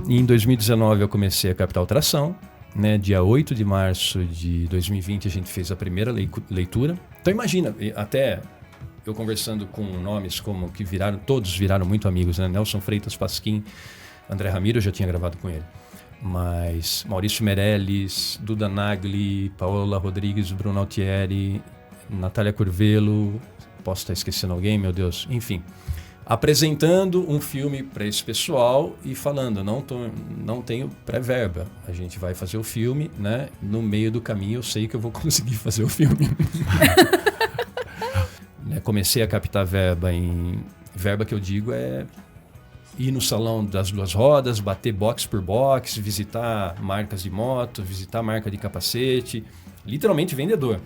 Em 2019 eu comecei a Capital Tração, né? Dia 8 de março de 2020 a gente fez a primeira leitura. Então imagina, até eu conversando com nomes como que todos viraram muito amigos, né? Nelson Freitas Pasquim, André Ramiro, eu já tinha gravado com ele. Mas Maurício Meirelles, Duda Nagli, Paola Rodrigues, Bruno Altieri, Natália Curvelo, posso estar esquecendo alguém, meu Deus, enfim. Apresentando um filme para esse pessoal e falando, não tenho pré-verba, a gente vai fazer o filme, né? No meio do caminho eu sei que eu vou conseguir fazer o filme. Comecei a captar verba que eu digo é ir no salão das duas rodas, bater box por box, visitar marcas de moto, visitar marca de capacete. Literalmente vendedor.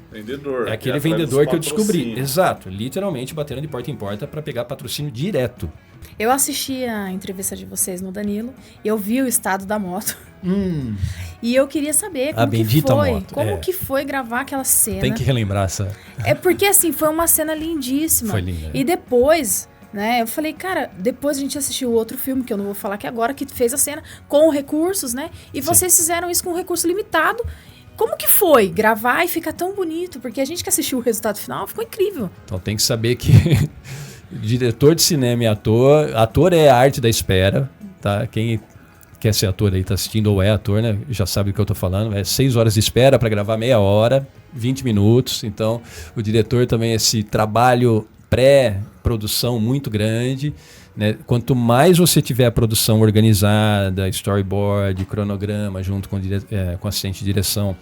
É aquele vendedor que eu descobri. Exato. Literalmente batendo de porta em porta para pegar patrocínio direto. Eu assisti a entrevista de vocês no Danilo e eu vi o estado da moto. E eu queria saber como que foi gravar aquela cena. Tem que relembrar essa. É porque assim, foi uma cena lindíssima. Foi linda. E depois, né, eu falei, cara, depois a gente assistiu outro filme, que eu não vou falar aqui agora, que fez a cena com recursos, né? E vocês fizeram isso com um recurso limitado. Como que foi gravar e ficar tão bonito? Porque a gente que assistiu o resultado final ficou incrível. Então tem que saber que diretor de cinema e ator é a arte da espera, tá? Quem quer ser ator aí tá assistindo ou é ator, né? Já sabe do que eu tô falando. É 6 horas de espera para gravar meia hora, 20 minutos. Então o diretor também é esse trabalho pré-produção muito grande, né? Quanto mais você tiver a produção organizada, storyboard, cronograma, junto com assistente de direção,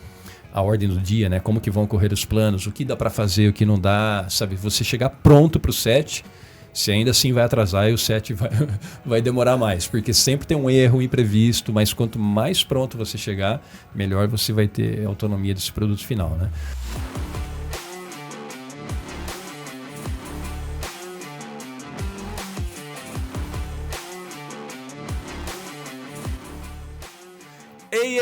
a ordem do dia, né? Como que vão ocorrer os planos, o que dá para fazer, o que não dá, sabe? Você chegar pronto para o set, se ainda assim vai atrasar e o set vai demorar mais, porque sempre tem um erro, um imprevisto, mas quanto mais pronto você chegar, melhor você vai ter autonomia desse produto final, né?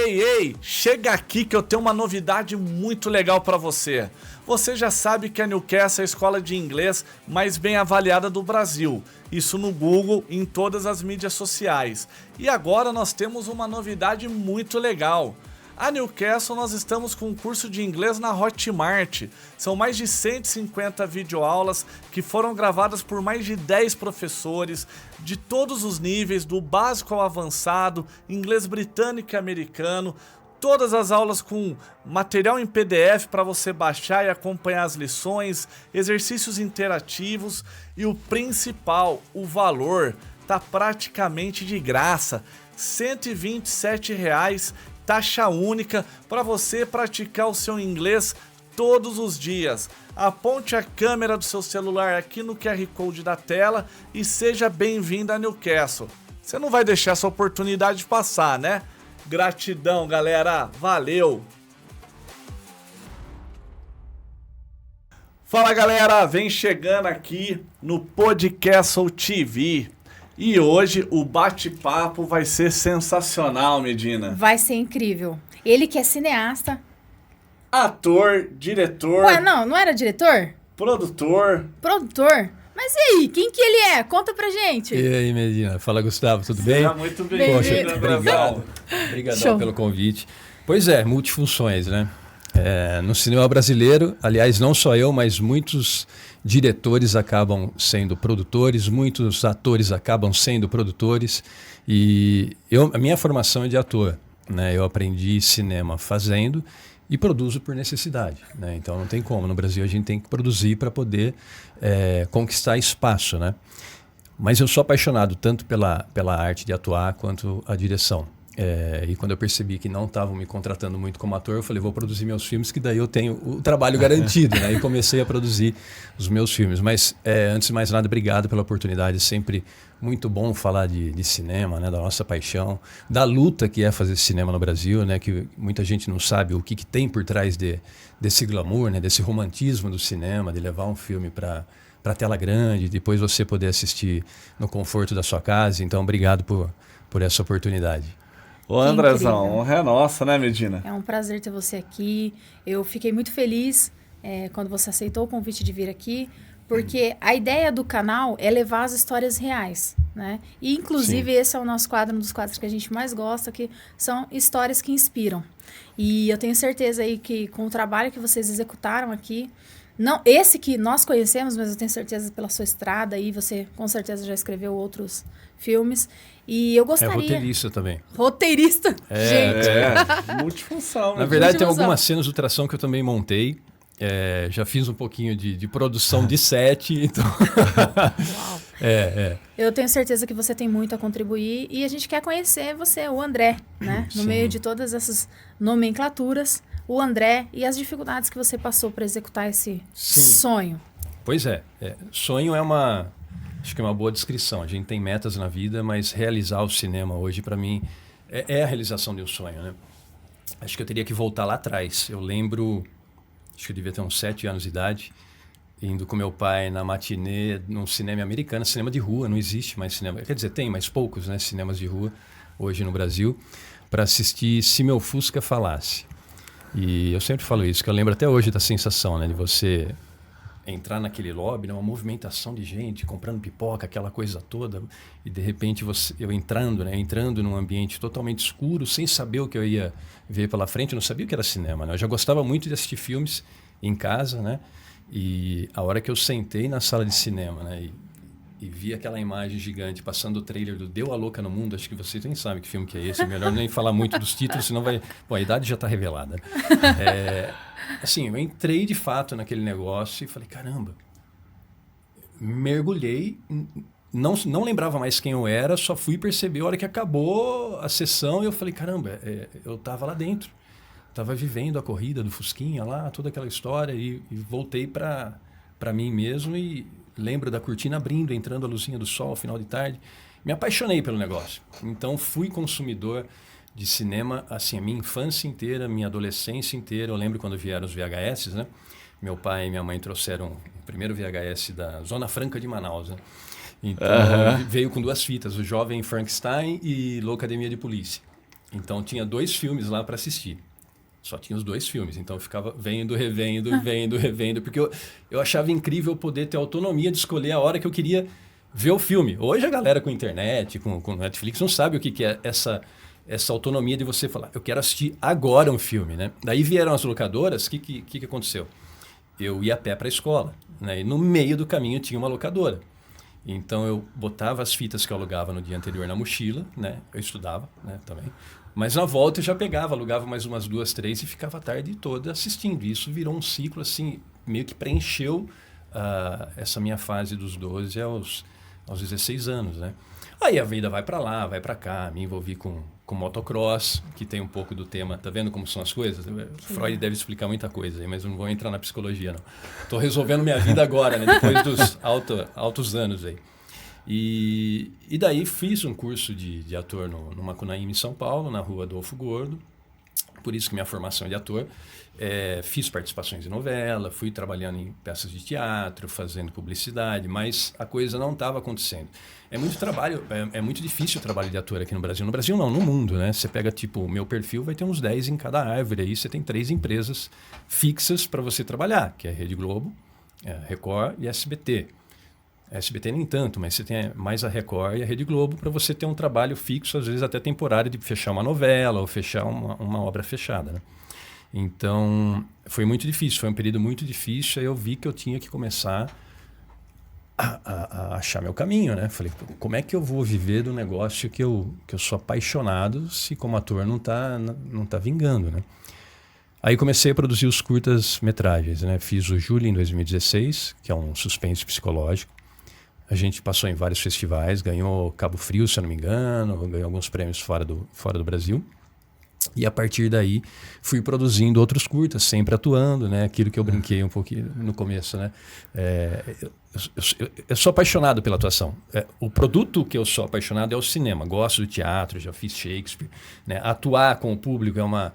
Ei, chega aqui que eu tenho uma novidade muito legal para você. Você já sabe que a Newcastle é a escola de inglês mais bem avaliada do Brasil. Isso no Google e em todas as mídias sociais. E agora nós temos uma novidade muito legal. A Newcastle, nós estamos com um curso de inglês na Hotmart. São mais de 150 videoaulas que foram gravadas por mais de 10 professores de todos os níveis, do básico ao avançado, inglês britânico e americano. Todas as aulas com material em PDF para você baixar e acompanhar as lições, exercícios interativos e o principal, o valor, tá praticamente de graça. R$ 127,00. Taxa única para você praticar o seu inglês todos os dias. Aponte a câmera do seu celular aqui no QR Code da tela e seja bem-vindo a Newcastle. Você não vai deixar essa oportunidade passar, né? Gratidão, galera. Valeu! Fala, galera. Vem chegando aqui no Podcastle TV. E hoje o bate-papo vai ser sensacional, Medina. Vai ser incrível. Ele que é cineasta. Ator, diretor. Ué, não era diretor? Produtor. Mas e aí, quem que ele é? Conta pra gente. E aí, Medina? Fala, Gustavo, tudo bem? Muito bem. Poxa, obrigado. Obrigadão pelo convite. Pois é, multifunções, né? No cinema brasileiro, aliás, não só eu, mas muitos diretores acabam sendo produtores, muitos atores acabam sendo produtores. E a minha formação é de ator, né? Eu aprendi cinema fazendo e produzo por necessidade, né? Então não tem como. No Brasil a gente tem que produzir para poder conquistar espaço, né? Mas eu sou apaixonado tanto pela arte de atuar quanto a direção. E quando eu percebi que não estavam me contratando muito como ator, eu falei, vou produzir meus filmes, que daí eu tenho o trabalho garantido, né? E comecei a produzir os meus filmes. Mas, antes de mais nada, obrigado pela oportunidade. Sempre muito bom falar de cinema, né? Da nossa paixão, da luta que é fazer cinema no Brasil, né? Que muita gente não sabe o que tem por trás desse glamour, né? Desse romantismo do cinema, de levar um filme para a tela grande, depois você poder assistir no conforto da sua casa. Então, obrigado por essa oportunidade. Ô, Andrezão, honra é nossa, né, Medina? É um prazer ter você aqui. Eu fiquei muito feliz quando você aceitou o convite de vir aqui, porque a ideia do canal é levar as histórias reais, né? E, inclusive, esse é o nosso quadro, um dos quadros que a gente mais gosta, que são histórias que inspiram. E eu tenho certeza aí que com o trabalho que vocês executaram aqui, não esse que nós conhecemos, mas eu tenho certeza pela sua estrada aí, você com certeza já escreveu outros filmes. E eu gostaria... roteirista também. Roteirista? Gente. Multifunção. Na verdade, tem algumas cenas de ultrassom que eu também montei. Já fiz um pouquinho de produção de set. Então... Uau. Eu tenho certeza que você tem muito a contribuir e a gente quer conhecer você, o André, né? No meio de todas essas nomenclaturas, o André e as dificuldades que você passou para executar esse sonho. Pois sonho acho que é uma boa descrição. A gente tem metas na vida, mas realizar o cinema hoje, para mim, é a realização de um sonho, né? Acho que eu teria que voltar lá atrás. Eu lembro, acho que eu devia ter uns 7 anos de idade, indo com meu pai na matinê, num cinema americano, cinema de rua, não existe mais cinema. Quer dizer, tem, mas poucos, né, cinemas de rua hoje no Brasil, para assistir Se Meu Fusca Falasse. E eu sempre falo isso, que eu lembro até hoje da sensação, né, de você entrar naquele lobby, né, uma movimentação de gente, comprando pipoca, aquela coisa toda, e de repente eu entrando num ambiente totalmente escuro, sem saber o que eu ia ver pela frente, eu não sabia o que era cinema, né? Eu já gostava muito de assistir filmes em casa, né? E a hora que eu sentei na sala de cinema, né, e vi aquela imagem gigante passando o trailer do Deu a Louca no Mundo, acho que vocês nem sabem que filme que é esse, é melhor nem falar muito dos títulos, senão vai... Bom, a idade já está revelada. Assim, eu entrei de fato naquele negócio e falei, caramba, mergulhei, não lembrava mais quem eu era, só fui perceber a hora que acabou a sessão e eu falei, caramba, eu estava lá dentro. Estava vivendo a corrida do Fusquinha lá, toda aquela história e voltei para mim mesmo e lembro da cortina abrindo, entrando a luzinha do sol, final de tarde. Me apaixonei pelo negócio. Então fui consumidor de cinema, assim, a minha infância inteira, minha adolescência inteira. Eu lembro quando vieram os VHS, né? Meu pai e minha mãe trouxeram o primeiro VHS da Zona Franca de Manaus, né? Então veio com 2 fitas, o Jovem Frankenstein e Loucademia de Polícia. Então tinha 2 filmes lá para assistir. Só tinha os 2 filmes, então eu ficava vendo, revendo, porque eu achava incrível poder ter autonomia de escolher a hora que eu queria ver o filme. Hoje a galera com internet, com Netflix, não sabe o que é essa autonomia de você falar, eu quero assistir agora um filme, né? Daí vieram as locadoras, o que aconteceu? Eu ia a pé para a escola, né? E no meio do caminho tinha uma locadora. Então eu botava as fitas que eu alugava no dia anterior na mochila, né? Eu estudava, né, também. Mas na volta eu já pegava, alugava mais umas 2, 3 e ficava a tarde toda assistindo. Isso virou um ciclo, assim, meio que preencheu essa minha fase dos 12 aos 16 anos, né? Aí a vida vai para lá, vai para cá, me envolvi com motocross, que tem um pouco do tema, tá vendo como são as coisas? Freud deve explicar muita coisa aí, mas eu não vou entrar na psicologia, não. Estou resolvendo minha vida agora, né? Depois dos altos anos aí. E daí fiz um curso de ator no Macunaíma, em São Paulo, na rua Adolfo Gordo. Por isso que minha formação é de ator. Fiz participações em novela, fui trabalhando em peças de teatro, fazendo publicidade, mas a coisa não estava acontecendo. É muito trabalho, é muito difícil o trabalho de ator aqui no Brasil. No Brasil não, no mundo, né? Você pega, tipo, o meu perfil vai ter uns 10 em cada árvore. Aí você tem 3 empresas fixas para você trabalhar, que é Rede Globo, Record e SBT. SBT nem tanto, mas você tem mais a Record e a Rede Globo para você ter um trabalho fixo, às vezes até temporário, de fechar uma novela ou fechar uma obra fechada, né? Então, foi muito difícil, foi um período muito difícil. Aí eu vi que eu tinha que começar a achar meu caminho, né? Falei, como é que eu vou viver do negócio que eu sou apaixonado se como ator não tá vingando, né? Aí comecei a produzir os curtas-metragens, né? Fiz o Júlio em 2016, que é um suspense psicológico. A gente passou em vários festivais, ganhou Cabo Frio, se eu não me engano, ganhou alguns prêmios fora do Brasil. E a partir daí fui produzindo outros curtas, sempre atuando, né? Aquilo que eu brinquei um pouquinho no começo, né? Eu sou apaixonado pela atuação. O produto que eu sou apaixonado é o cinema. Gosto do teatro, já fiz Shakespeare, né? Atuar com o público é uma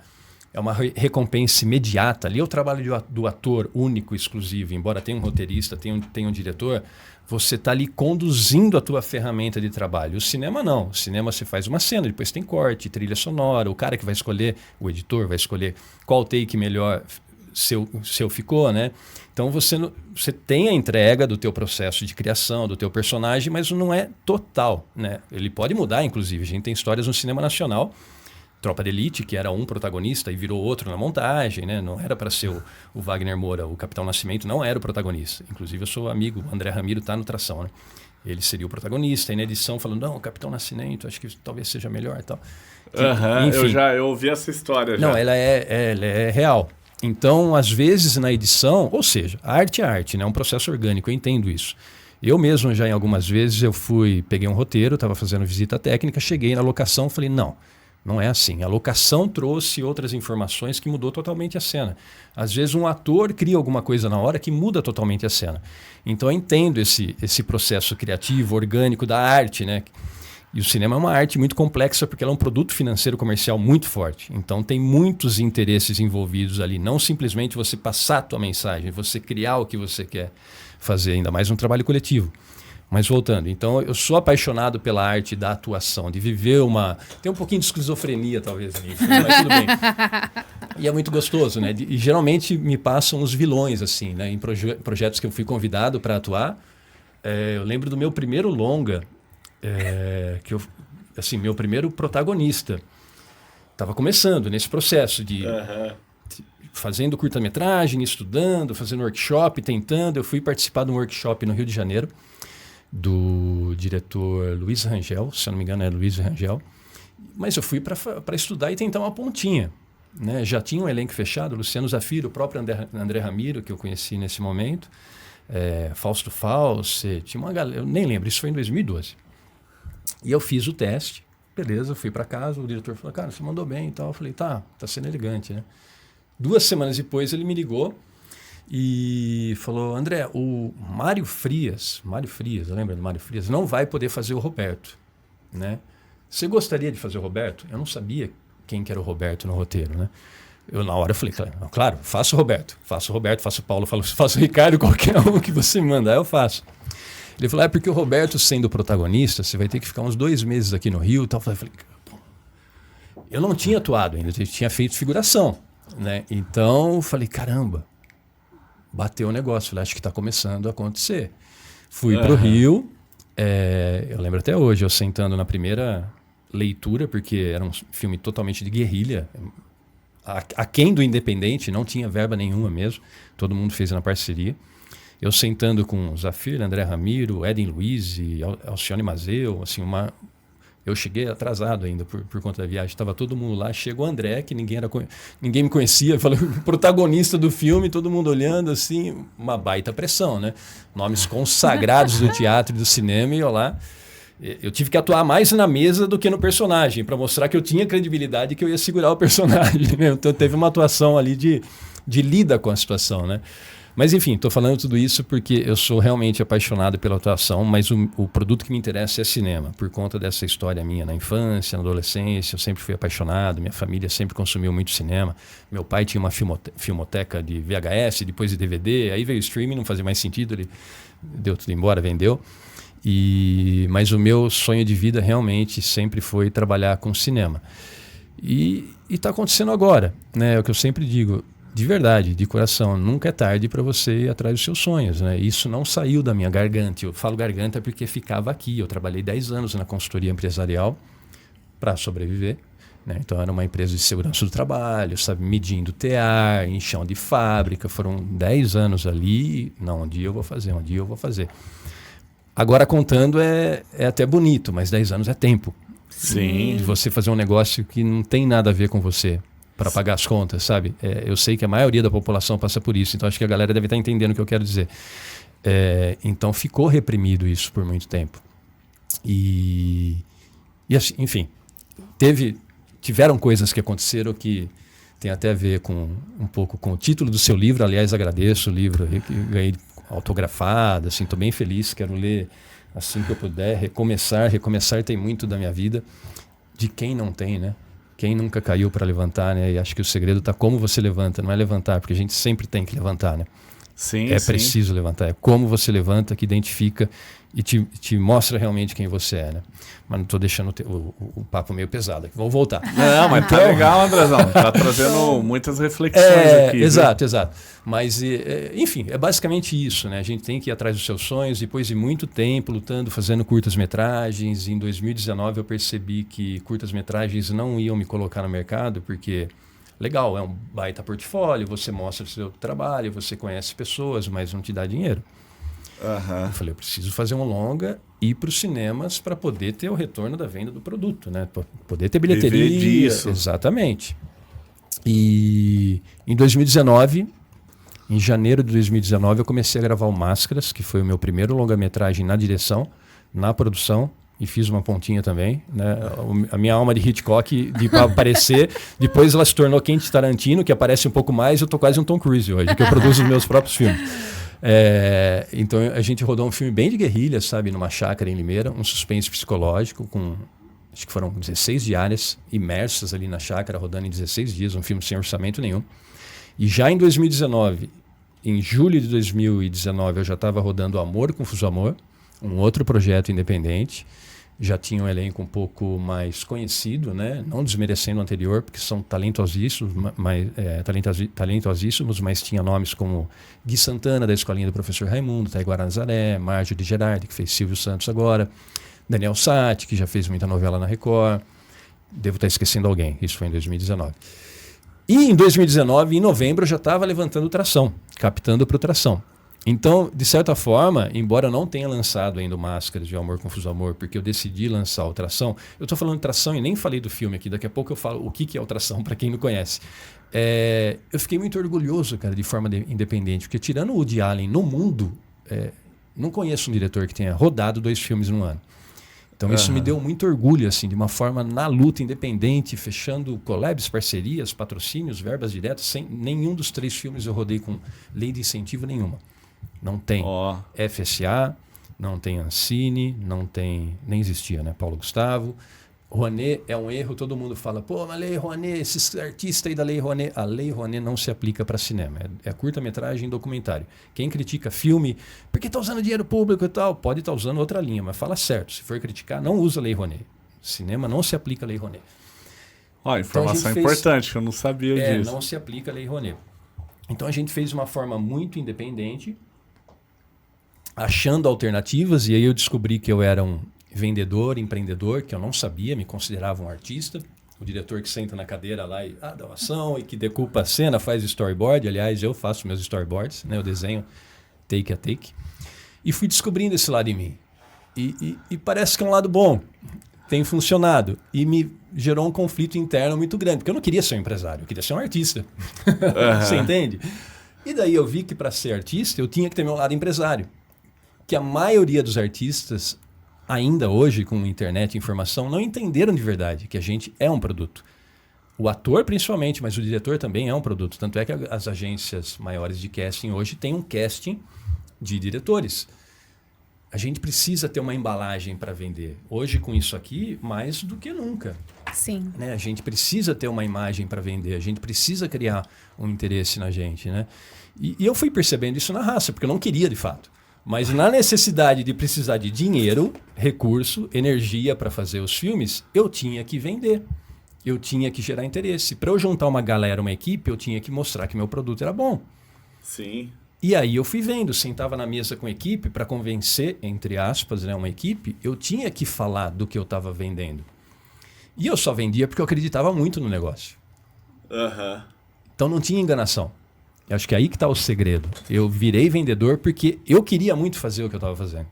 é uma recompensa imediata. Ali é o trabalho do ator único, exclusivo. Embora tenha um roteirista, tenha um diretor, você está ali conduzindo a tua ferramenta de trabalho. O cinema não. O cinema você faz uma cena, depois tem corte, trilha sonora. O cara que vai escolher, o editor vai escolher qual take melhor seu ficou, né? Então você tem a entrega do teu processo de criação, do teu personagem, mas não é total, né? Ele pode mudar, inclusive. A gente tem histórias no cinema nacional, Tropa de Elite, que era um protagonista e virou outro na montagem, né? Não era para ser o Wagner Moura, o Capitão Nascimento, não era o protagonista. Inclusive, eu sou amigo, o André Ramiro está no Tração, né? Ele seria o protagonista, e na edição falando, não, o Capitão Nascimento, acho que talvez seja melhor e tal. Enfim, eu ouvi essa história já. Não, ela é real. Então, às vezes, na edição, ou seja, a arte é arte, né? É um processo orgânico, eu entendo isso. Eu mesmo, já em algumas vezes, peguei um roteiro, estava fazendo visita técnica, cheguei na locação, falei, não é assim. A locação trouxe outras informações que mudou totalmente a cena. Às vezes um ator cria alguma coisa na hora que muda totalmente a cena. Então eu entendo esse processo criativo, orgânico da arte, né? E o cinema é uma arte muito complexa porque ela é um produto financeiro comercial muito forte. Então tem muitos interesses envolvidos ali. Não simplesmente você passar a tua mensagem, você criar o que você quer fazer, ainda mais um trabalho coletivo. Mas voltando, então eu sou apaixonado pela arte da atuação, de viver tem um pouquinho de esquizofrenia talvez nisso, mas tudo bem. E é muito gostoso, né? E geralmente me passam os vilões, assim, né? Em projetos que eu fui convidado para atuar. Eu lembro do meu primeiro longa, meu primeiro protagonista. Estava começando nesse processo de... fazendo curta-metragem, estudando, fazendo workshop, tentando. Eu fui participar de um workshop no Rio de Janeiro, do diretor Luiz Rangel, se eu não me engano é Luiz Rangel, mas eu fui para estudar e tentar uma pontinha, né? Já tinha um elenco fechado, Luciano Zafiro, o próprio André Ramiro, que eu conheci nesse momento, Fausto False, tinha uma galera, eu nem lembro, isso foi em 2012. E eu fiz o teste, beleza, fui para casa, o diretor falou, cara, você mandou bem e tal, eu falei, tá sendo elegante, né? 2 semanas depois ele me ligou e falou, André, o Mário Frias, lembra do Mário Frias? Não vai poder fazer o Roberto, né? Você gostaria de fazer o Roberto? Eu não sabia quem que era o Roberto no roteiro, né? Eu na hora falei, claro, faço o Roberto, faço o Paulo, faço o Ricardo, qualquer um que você me mandar, eu faço. Ele falou, porque o Roberto sendo protagonista, você vai ter que ficar uns 2 meses aqui no Rio e tal. Eu falei, eu não tinha atuado ainda, eu tinha feito figuração, né? Então, eu falei, caramba, bateu o negócio, falei, acho que está começando a acontecer. Fui para o Rio, eu lembro até hoje, eu sentando na primeira leitura, porque era um filme totalmente de guerrilha, aquém do independente, não tinha verba nenhuma mesmo, todo mundo fez na parceria. Eu sentando com Zafir, André Ramiro, Eden Luiz e Alcione Mazeu, assim, eu cheguei atrasado ainda por conta da viagem. Estava todo mundo lá. Chegou o André, que ninguém me conhecia. Falei, protagonista do filme, todo mundo olhando assim. Uma baita pressão, né? Nomes consagrados do teatro e do cinema. E eu lá, eu tive que atuar mais na mesa do que no personagem, para mostrar que eu tinha credibilidade e que eu ia segurar o personagem, né? Então teve uma atuação ali de lida com a situação, né? Mas enfim, estou falando tudo isso porque eu sou realmente apaixonado pela atuação, mas o produto que me interessa é cinema, por conta dessa história minha na infância, na adolescência, eu sempre fui apaixonado, minha família sempre consumiu muito cinema, meu pai tinha uma filmoteca de VHS, depois de DVD, aí veio o streaming, não fazia mais sentido, ele deu tudo embora, vendeu, mas o meu sonho de vida realmente sempre foi trabalhar com cinema. E está acontecendo agora, né? É o que eu sempre digo, de verdade, de coração, nunca é tarde para você ir atrás dos seus sonhos, né? Isso não saiu da minha garganta. Eu falo garganta porque ficava aqui. Eu trabalhei 10 anos na consultoria empresarial para sobreviver, né? Então era uma empresa de segurança do trabalho, sabe, medindo tear, em chão de fábrica. Foram 10 anos ali. Não, um dia eu vou fazer. Agora contando é até bonito, mas 10 anos é tempo. Sim. De você fazer um negócio que não tem nada a ver com você, para pagar as contas, sabe? Eu sei que a maioria da população passa por isso, então acho que a galera deve estar entendendo o que eu quero dizer. Então ficou reprimido isso por muito tempo. E assim, enfim, tiveram coisas que aconteceram que tem até a ver um pouco com o título do seu livro. Aliás, agradeço o livro que ganhei autografado, assim, estou bem feliz, quero ler assim que eu puder. Recomeçar tem muito da minha vida, de quem não tem, né? Quem nunca caiu para levantar, né? E acho que o segredo está como você levanta, não é levantar, porque a gente sempre tem que levantar, né? Sim, preciso levantar, é como você levanta que identifica e te mostra realmente quem você é, né? Mas não estou deixando o papo meio pesado aqui. Vamos voltar. Não, mas tá legal, Andrezão. Tá trazendo muitas reflexões aqui. Exato. Mas, enfim, é basicamente isso, né? A gente tem que ir atrás dos seus sonhos, depois de muito tempo lutando, fazendo curtas-metragens. Em 2019 eu percebi que curtas-metragens não iam me colocar no mercado, porque... Legal, é um baita portfólio, você mostra o seu trabalho, você conhece pessoas, mas não te dá dinheiro. Eu falei, eu preciso fazer um longa e ir para os cinemas para poder ter o retorno da venda do produto, né? Para poder ter bilheteria. Viver disso. Exatamente. E em 2019, em janeiro de 2019, eu comecei a gravar o Máscaras, que foi o meu primeiro longa-metragem na direção, na produção. E fiz uma pontinha também, né? A minha alma de Hitchcock para aparecer. Depois ela se tornou Quentin Tarantino, que aparece um pouco mais. Eu tô quase um Tom Cruise hoje, que eu produzo os meus próprios filmes. Então a gente rodou um filme bem de guerrilha, sabe? Numa chácara em Limeira, um suspense psicológico com... Acho que foram 16 diárias imersas ali na chácara, rodando em 16 dias, um filme sem orçamento nenhum. E já em 2019, em julho de 2019, eu já estava rodando Amor Confuso Amor, um outro projeto independente. Já tinha um elenco um pouco mais conhecido, né? Não desmerecendo o anterior, porque são talentosíssimos, mas tinha nomes como Gui Santana, da Escolinha do Professor Raimundo, Taiguara Nazaré, Márcio de Gerardi, que fez Silvio Santos agora, Daniel Satti, que já fez muita novela na Record. Devo estar esquecendo alguém, isso foi em 2019. E em 2019, em novembro, eu já estava levantando Tração, captando para o Tração. Então, de certa forma, embora eu não tenha lançado ainda o Máscaras de Amor Confuso Amor, porque eu decidi lançar o Tração, eu estou falando de Tração e nem falei do filme aqui, daqui a pouco eu falo o que é o Tração, para quem não conhece. Eu fiquei muito orgulhoso, cara, de forma independente, porque tirando o Woody Allen no mundo, não conheço um diretor que tenha rodado 2 filmes num ano. Então isso me deu muito orgulho, assim, de uma forma na luta independente, fechando collabs, parcerias, patrocínios, verbas diretas, sem nenhum dos 3 filmes eu rodei com lei de incentivo nenhuma. Não tem FSA, não tem Ancine, não tem... Nem existia, né? Paulo Gustavo. Rouanet é um erro, todo mundo fala, pô, mas Lei Rouanet, esses artistas aí da Lei Rouanet. A Lei Rouanet não se aplica para cinema, é curta-metragem e documentário. Quem critica filme, porque está usando dinheiro público e tal, pode estar usando outra linha, mas fala certo, se for criticar, não usa a Lei Rouanet. Cinema não se aplica a Lei Rouanet. Informação então, importante, que eu não sabia disso. Não se aplica a Lei Rouanet. Então a gente fez de uma forma muito independente, achando alternativas, e aí eu descobri que eu era um vendedor, empreendedor, que eu não sabia, me considerava um artista. O diretor que senta na cadeira lá e dá uma ação e que decupa a cena, faz storyboard. Aliás, eu faço meus storyboards, né? Eu desenho take a take. E fui descobrindo esse lado em mim. E parece que é um lado bom. Tem funcionado. E me gerou um conflito interno muito grande, porque eu não queria ser um empresário, eu queria ser um artista. Você entende? E daí eu vi que para ser artista eu tinha que ter meu lado empresário. Que a maioria dos artistas, ainda hoje com internet e informação, não entenderam de verdade que a gente é um produto. O ator principalmente, mas o diretor também é um produto. Tanto é que as agências maiores de casting hoje têm um casting de diretores. A gente precisa ter uma embalagem para vender. Hoje, com isso aqui, mais do que nunca. Sim. Né? A gente precisa ter uma imagem para vender. A gente precisa criar um interesse na gente. Né? E eu fui percebendo isso na raça, porque eu não queria de fato. Mas na necessidade de precisar de dinheiro, recurso, energia para fazer os filmes, eu tinha que vender. Eu tinha que gerar interesse. Para eu juntar uma galera, uma equipe, eu tinha que mostrar que meu produto era bom. Sim. E aí eu fui vendo, sentava na mesa com a equipe para convencer, entre aspas, né, uma equipe, eu tinha que falar do que eu estava vendendo. E eu só vendia porque eu acreditava muito no negócio. Então não tinha enganação. Eu acho que é aí que está o segredo. Eu virei vendedor porque eu queria muito fazer o que eu estava fazendo.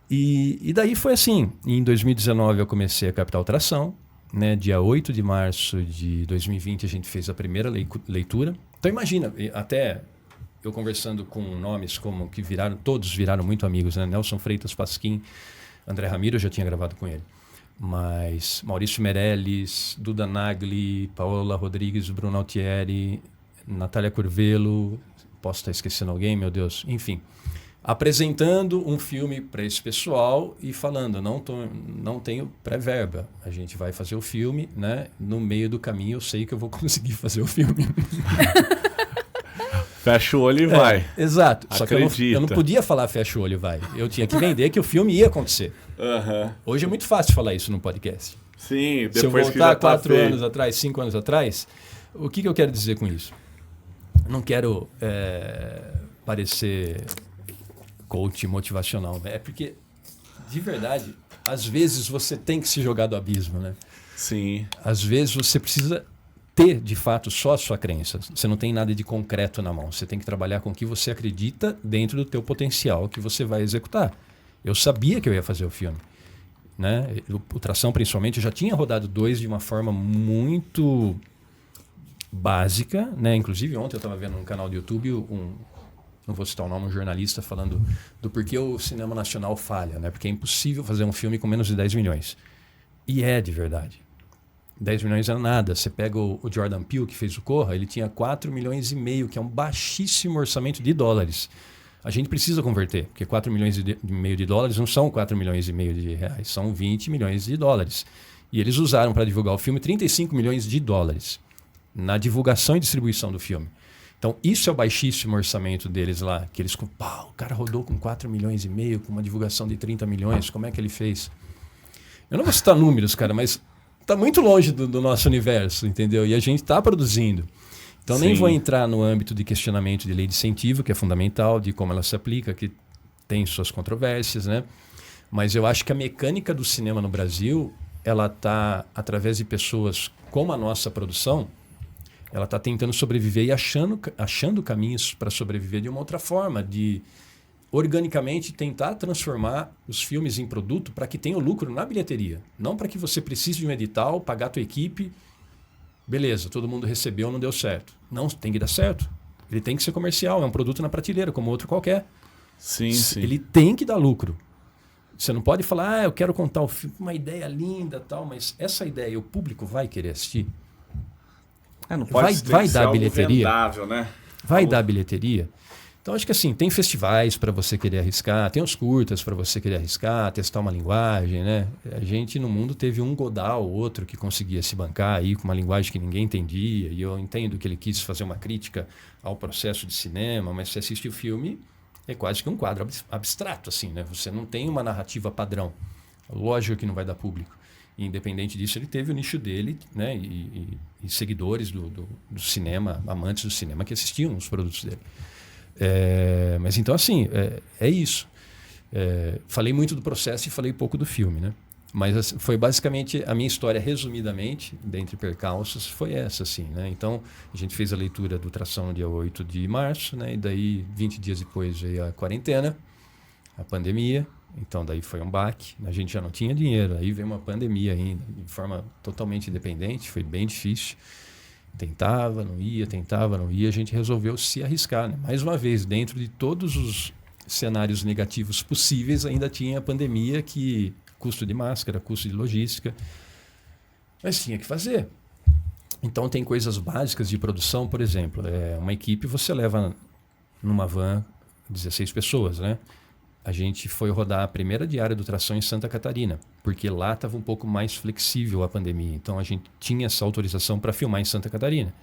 E daí foi assim. Em 2019 eu comecei a captar o Tração. Né? Dia 8 de março de 2020 a gente fez a primeira leitura. Então imagina, até eu conversando com nomes como que todos viraram muito amigos. Né? Nelson Freitas Pasquim, André Ramiro, eu já tinha gravado com ele. Mas Maurício Meirelles, Duda Nagli, Paola Rodrigues, Bruno Altieri... Natália Curvelo, posso estar esquecendo alguém, meu Deus, enfim. apresentando um filme para esse pessoal e falando, não tenho pré-verba, a gente vai fazer o filme, né? No meio do caminho eu sei que eu vou conseguir fazer o filme. Fecha o olho e vai. Exato. Acredita. Só que eu não podia falar fecha o olho e vai. Eu tinha que vender que o filme ia acontecer. Hoje é muito fácil falar isso no podcast. Sim, depois se eu voltar que já 4 anos atrás, 5 anos atrás, o que eu quero dizer com isso? Não quero parecer coach motivacional, né? É porque, de verdade, às vezes você tem que se jogar do abismo, né? Sim. Às vezes você precisa ter, de fato, só a sua crença. Você não tem nada de concreto na mão. Você tem que trabalhar com o que você acredita dentro do teu potencial que você vai executar. Eu sabia que eu ia fazer o filme. Né? O Tração, principalmente, eu já tinha rodado 2 de uma forma muito básica. Né? Inclusive, ontem eu estava vendo num canal do YouTube não vou citar o nome, um jornalista falando do porquê o cinema nacional falha. Né? Porque é impossível fazer um filme com menos de 10 milhões. E é de verdade. 10 milhões é nada. Você pega o Jordan Peele, que fez o Corra, ele tinha 4 milhões e meio, que é um baixíssimo orçamento de dólares. A gente precisa converter, porque 4 milhões e meio de dólares não são 4 milhões e meio de reais, são 20 milhões de dólares. E eles usaram para divulgar o filme 35 milhões de dólares na divulgação e distribuição do filme. Então, isso é o baixíssimo orçamento deles lá, que eles, o cara rodou com 4 milhões e meio, com uma divulgação de 30 milhões, como é que ele fez? Eu não vou citar números, cara, mas está muito longe do nosso universo, entendeu? E a gente está produzindo. Então, nem vou entrar no âmbito de questionamento de lei de incentivo, que é fundamental, de como ela se aplica, que tem suas controvérsias, né? Mas eu acho que a mecânica do cinema no Brasil, ela está, através de pessoas como a nossa produção, ela está tentando sobreviver e achando caminhos para sobreviver de uma outra forma, de organicamente tentar transformar os filmes em produto para que tenha o lucro na bilheteria. Não para que você precise de um edital, pagar a tua equipe, beleza, todo mundo recebeu, não deu certo. Não, tem que dar certo. Ele tem que ser comercial, é um produto na prateleira, como outro qualquer. Sim, sim. Ele tem que dar lucro. Você não pode falar, eu quero contar o filme, uma ideia linda, tal, mas essa ideia o público vai querer assistir? Não pode vai dar bilheteria? Vendável, né? Vai dar bilheteria? Então, acho que assim, tem festivais para você querer arriscar, tem os curtas para você querer arriscar, testar uma linguagem, né? A gente no mundo teve um Godard ou outro que conseguia se bancar aí com uma linguagem que ninguém entendia, e eu entendo que ele quis fazer uma crítica ao processo de cinema, mas você assiste o filme, é quase que um quadro abstrato, assim, né? Você não tem uma narrativa padrão. Lógico que não vai dar público. E, independente disso, ele teve o nicho dele, né? E seguidores do cinema, amantes do cinema que assistiam os produtos dele. Mas então, assim, é isso. Falei muito do processo e falei pouco do filme, né? Mas assim, foi basicamente a minha história, resumidamente, dentre percalços, foi essa, assim, né? Então, a gente fez a leitura do Tração no dia 8 de março, né? E daí, 20 dias depois, veio a quarentena, a pandemia. Então, daí foi um baque. A gente já não tinha dinheiro. Aí veio uma pandemia ainda, de forma totalmente independente. Foi bem difícil. Tentava, não ia. A gente resolveu se arriscar, né? Mais uma vez, dentro de todos os cenários negativos possíveis, ainda tinha a pandemia, que custo de máscara, custo de logística. Mas tinha que fazer. Então, tem coisas básicas de produção, por exemplo. Uma equipe você leva numa van 16 pessoas, né? A gente foi rodar a primeira diária do Tração em Santa Catarina, porque lá estava um pouco mais flexível a pandemia. Então, a gente tinha essa autorização para filmar em Santa Catarina.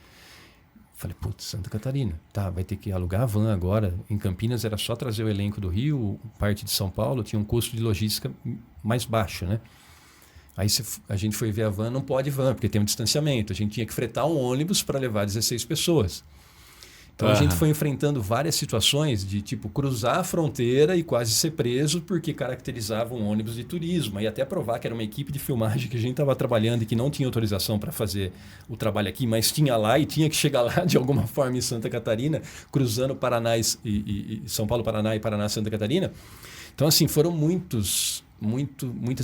Falei, putz, Santa Catarina, tá, vai ter que alugar a van agora. Em Campinas era só trazer o elenco do Rio, parte de São Paulo, tinha um custo de logística mais baixo, né? Aí a gente foi ver a van, não pode van, porque tem um distanciamento. A gente tinha que fretar um ônibus para levar 16 pessoas. Então a gente foi enfrentando várias situações de tipo cruzar a fronteira e quase ser preso porque caracterizava um ônibus de turismo. E até provar que era uma equipe de filmagem que a gente estava trabalhando e que não tinha autorização para fazer o trabalho aqui, mas tinha lá e tinha que chegar lá de alguma forma em Santa Catarina, cruzando Paraná e São Paulo, Paraná e Paraná, Santa Catarina. Então assim, foram muitas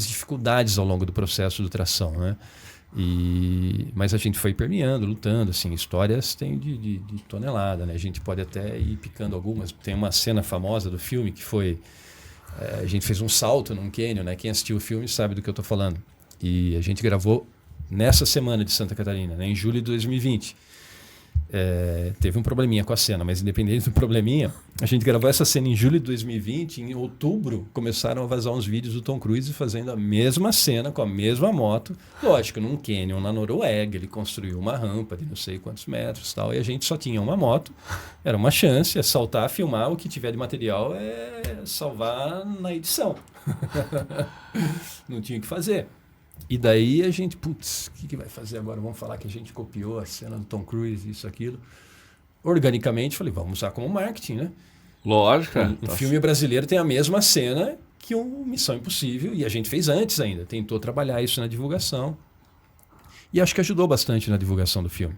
dificuldades ao longo do processo do Tração, né? Mas a gente foi permeando, lutando, assim, histórias tem de tonelada, né? A gente pode até ir picando algumas. Tem uma cena famosa do filme que foi... a gente fez um salto num cânion, né? Quem assistiu o filme sabe do que eu estou falando. E a gente gravou nessa semana de Santa Catarina, né? Em julho de 2020. teve um probleminha com a cena, mas independente do probleminha, a gente gravou essa cena em julho de 2020, em outubro começaram a vazar uns vídeos do Tom Cruise fazendo a mesma cena com a mesma moto, lógico, num canyon na Noruega, ele construiu uma rampa de não sei quantos metros e tal, e a gente só tinha uma moto, era uma chance, é saltar, filmar, o que tiver de material é salvar na edição. Não tinha o que fazer. E daí a gente, putz, o que vai fazer agora? Vamos falar que a gente copiou a cena do Tom Cruise, isso, aquilo. Organicamente, falei, vamos usar como marketing, né? Lógico. Um filme brasileiro tem a mesma cena que um Missão Impossível, e a gente fez antes ainda, tentou trabalhar isso na divulgação. E acho que ajudou bastante na divulgação do filme.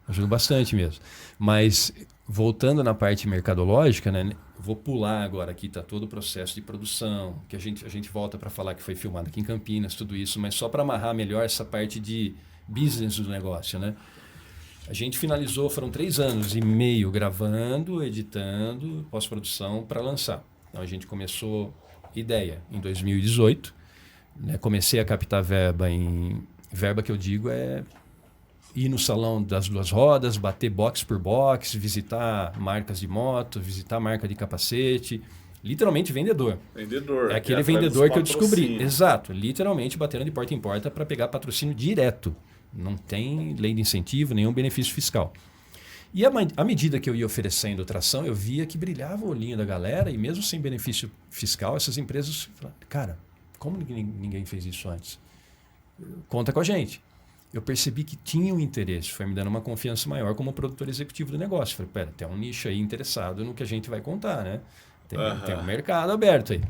Ajudou bastante mesmo. Mas, voltando na parte mercadológica, né? Vou pular agora aqui, está todo o processo de produção, que a gente volta para falar que foi filmado aqui em Campinas, tudo isso, mas só para amarrar melhor essa parte de business do negócio, né? A gente finalizou, foram 3 anos e meio gravando, editando, pós-produção para lançar. Então a gente começou ideia em 2018, né? Comecei a captar verba verba que eu digo é ir no salão das 2 rodas, bater box por box, visitar marcas de moto, visitar marca de capacete, literalmente vendedor. Vendedor. É aquele vendedor que eu descobri. Exato, literalmente batendo de porta em porta para pegar patrocínio direto. Não tem lei de incentivo, nenhum benefício fiscal. E à medida que eu ia oferecendo tração, eu via que brilhava o olhinho da galera e mesmo sem benefício fiscal, essas empresas falaram, cara, como ninguém fez isso antes? Conta com a gente. Eu percebi que tinha um interesse, foi me dando uma confiança maior como produtor executivo do negócio. Falei, pera, tem um nicho aí interessado no que a gente vai contar, né? Tem um mercado aberto aí.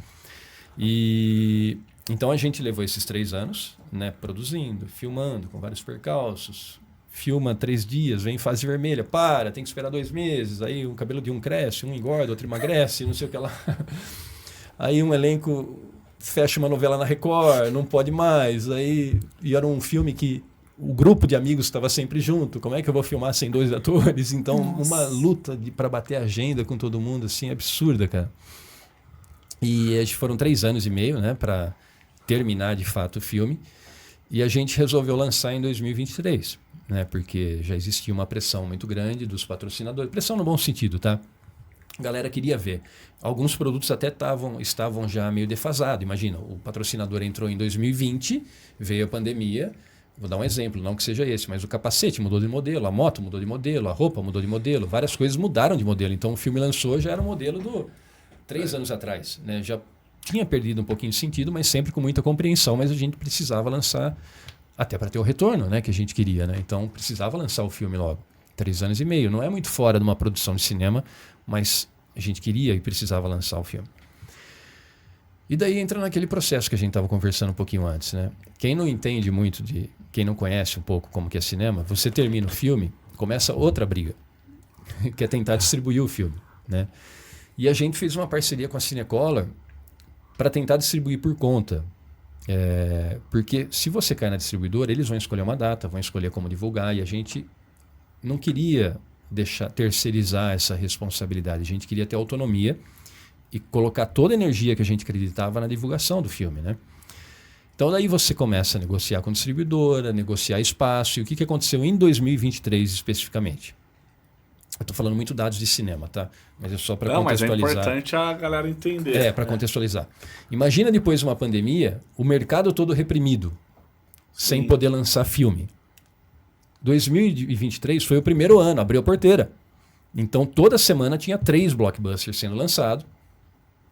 E então a gente levou esses 3 anos, né, produzindo, filmando, com vários percalços. Filma 3 dias, vem em fase vermelha, tem que esperar 2 meses. Aí o cabelo de um cresce, um engorda, outro emagrece, não sei o que lá. Aí um elenco fecha uma novela na Record, não pode mais. Aí e era um filme que o grupo de amigos estava sempre junto. Como é que eu vou filmar sem 2 atores? Então, uma luta para bater a agenda com todo mundo, assim, absurda, cara. E foram 3 anos e meio, né, para terminar de fato o filme. E a gente resolveu lançar em 2023, né, porque já existia uma pressão muito grande dos patrocinadores. Pressão no bom sentido, tá? A galera queria ver. Alguns produtos até estavam já meio defasados. Imagina, o patrocinador entrou em 2020, veio a pandemia. Vou dar um exemplo, não que seja esse, mas o capacete mudou de modelo, a moto mudou de modelo, a roupa mudou de modelo, várias coisas mudaram de modelo. Então o filme lançou, já era um modelo do 3 anos atrás, né? Já tinha perdido um pouquinho de sentido, mas sempre com muita compreensão, mas a gente precisava lançar até para ter o retorno, né, que a gente queria, né? Então precisava lançar o filme logo. 3 anos e meio, não é muito fora de uma produção de cinema, mas a gente queria e precisava lançar o filme. E daí entra naquele processo que a gente estava conversando um pouquinho antes, né? Quem não entende muito quem não conhece um pouco como que é cinema, você termina o filme, começa outra briga, que é tentar distribuir o filme, né? E a gente fez uma parceria com a Cinecolor para tentar distribuir por conta. Porque se você cai na distribuidora, eles vão escolher uma data, vão escolher como divulgar, e a gente não queria terceirizar essa responsabilidade, a gente queria ter autonomia e colocar toda a energia que a gente acreditava na divulgação do filme, né? Então daí você começa a negociar com a distribuidora, negociar espaço. E o que aconteceu em 2023 especificamente? Eu estou falando muito dados de cinema, tá? Mas é só para contextualizar. Mas é importante a galera entender. Para contextualizar. Imagina depois de uma pandemia, o mercado todo reprimido, sem poder lançar filme. 2023 foi o primeiro ano, abriu a porteira. Então toda semana tinha 3 blockbusters sendo lançados.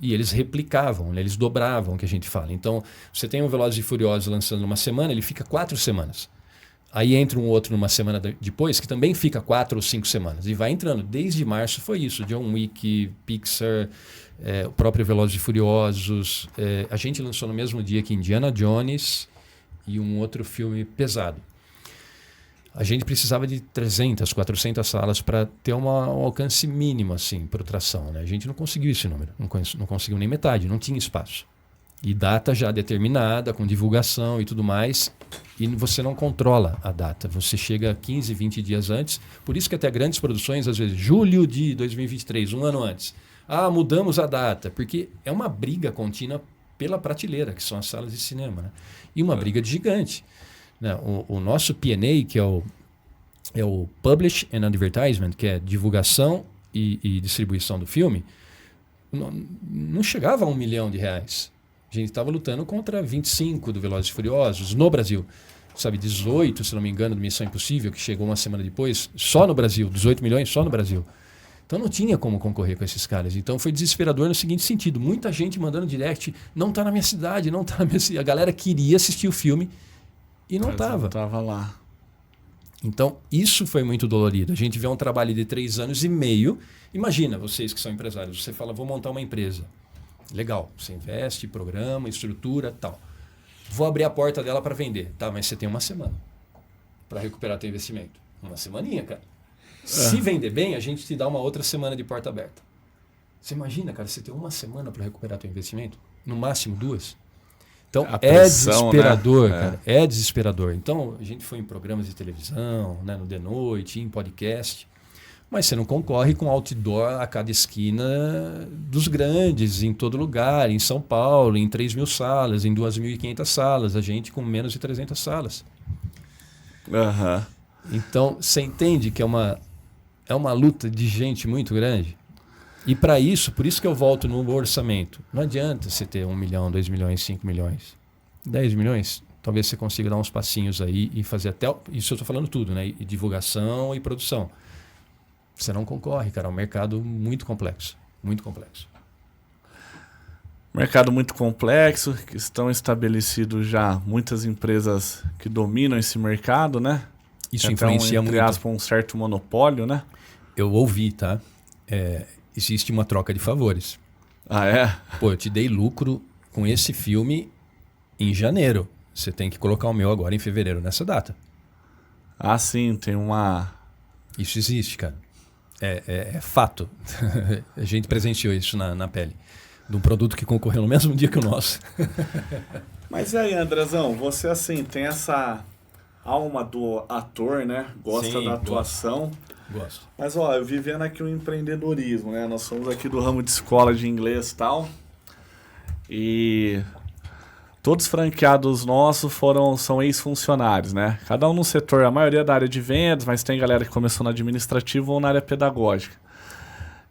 E eles replicavam, né? Eles dobravam o que a gente fala. Então, você tem um Velozes e Furiosos lançando numa semana, ele fica 4 semanas. Aí entra um outro numa semana depois, que também fica 4 ou 5 semanas. E vai entrando. Desde março foi isso. John Wick, Pixar, o próprio Velozes e Furiosos. A gente lançou no mesmo dia que Indiana Jones e um outro filme pesado. A gente precisava de 300, 400 salas para ter um alcance mínimo assim, para tração, né? A gente não conseguiu esse número, não conseguiu nem metade, não tinha espaço. E data já determinada, com divulgação e tudo mais, e você não controla a data. Você chega 15, 20 dias antes, por isso que até grandes produções, às vezes, julho de 2023, um ano antes. Mudamos a data, porque é uma briga contínua pela prateleira, que são as salas de cinema, né? E uma briga de gigante. O nosso P&A, que é é o Publish and Advertisement, que é divulgação e distribuição do filme, não chegava a R$1 milhão. A gente estava lutando contra 25 do Velozes e Furiosos no Brasil. Sabe, 18, se não me engano, do Missão Impossível, que chegou uma semana depois, só no Brasil, 18 milhões só no Brasil. Então não tinha como concorrer com esses caras. Então foi desesperador no seguinte sentido, muita gente mandando direct, não está na minha cidade, não está na minha cidade. A galera queria assistir o filme e não estava. Não estava lá. Então isso foi muito dolorido. A gente vê um trabalho de 3 anos e meio. Imagina, vocês que são empresários, você fala, vou montar uma empresa. Legal, você investe, programa, estrutura, tal. Vou abrir a porta dela para vender. Tá, mas você tem uma semana para recuperar teu investimento. Uma semaninha, cara. Se vender bem, a gente te dá uma outra semana de porta aberta. Você imagina, cara, você tem uma semana para recuperar teu investimento? No máximo 2. Então, pressão, desesperador, né? Cara. É desesperador. Então, a gente foi em programas de televisão, né, no The Noite, em podcast. Mas você não concorre com outdoor a cada esquina dos grandes, em todo lugar, em São Paulo, em 3.000 salas, em 2.500 salas, a gente com menos de 300 salas. Uhum. Então, você entende que é uma luta de gente muito grande? E para isso, por isso que eu volto no orçamento. Não adianta você ter 1 milhão, 2 milhões, 5 milhões, 10 milhões. Talvez você consiga dar uns passinhos aí e fazer até... Isso eu estou falando tudo, né? E divulgação e produção. Você não concorre, cara. É um mercado muito complexo. Muito complexo. Mercado muito complexo, que estão estabelecidos já muitas empresas que dominam esse mercado, né? Isso influencia muito. Entre aspas, um certo monopólio, né? Eu ouvi, tá? Existe uma troca de favores. Ah, é? Pô, eu te dei lucro com esse filme em janeiro. Você tem que colocar o meu agora em fevereiro, nessa data. Ah, sim, tem uma... Isso existe, cara. É fato. A gente presenciou isso na pele. De um produto que concorreu no mesmo dia que o nosso. Mas e aí, Andrezão, você assim, tem essa alma do ator, né? Gosta Sim, da atuação. Gosto. Mas ó, eu vivendo aqui o empreendedorismo, né? Nós somos aqui do ramo de escola de inglês e tal. E todos franqueados nossos são ex-funcionários, né? Cada um no setor, a maioria da área de vendas, mas tem galera que começou no administrativo ou na área pedagógica.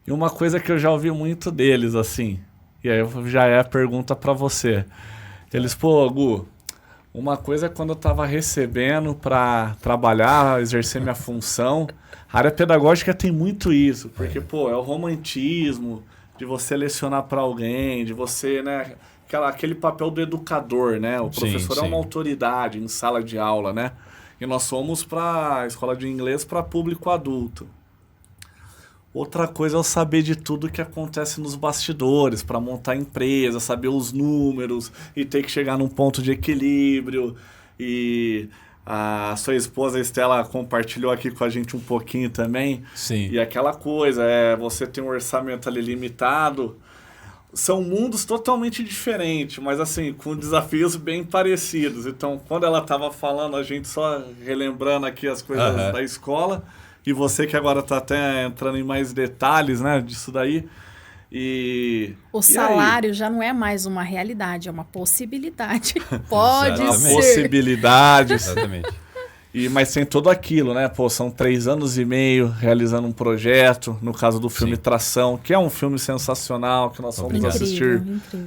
E uma coisa que eu já ouvi muito deles, assim, e aí já é a pergunta para você. Eles, pô, Gu, uma coisa é quando eu tava recebendo para trabalhar, exercer minha função. A área pedagógica tem muito isso, porque, pô, é o romantismo de você lecionar para alguém, de você, né... Aquele papel do educador, né? O professor é uma autoridade em sala de aula, né? E nós somos para a escola de inglês para público adulto. Outra coisa é eu saber de tudo que acontece nos bastidores, para montar empresa, saber os números e ter que chegar num ponto de equilíbrio. E a sua esposa, Estela, compartilhou aqui com a gente um pouquinho também. Sim. E aquela coisa, você tem um orçamento ali limitado. São mundos totalmente diferentes, mas assim, com desafios bem parecidos. Então, quando ela estava falando, a gente só relembrando aqui as coisas da escola, e você que agora está até entrando em mais detalhes, né, disso daí. O salário já não é mais uma realidade, é uma possibilidade. Pode ser. Uma possibilidade. Exatamente. Mas tem tudo aquilo, né? Pô, são 3 anos e meio realizando um projeto, no caso do filme Tração, que é um filme sensacional, que nós fomos assistir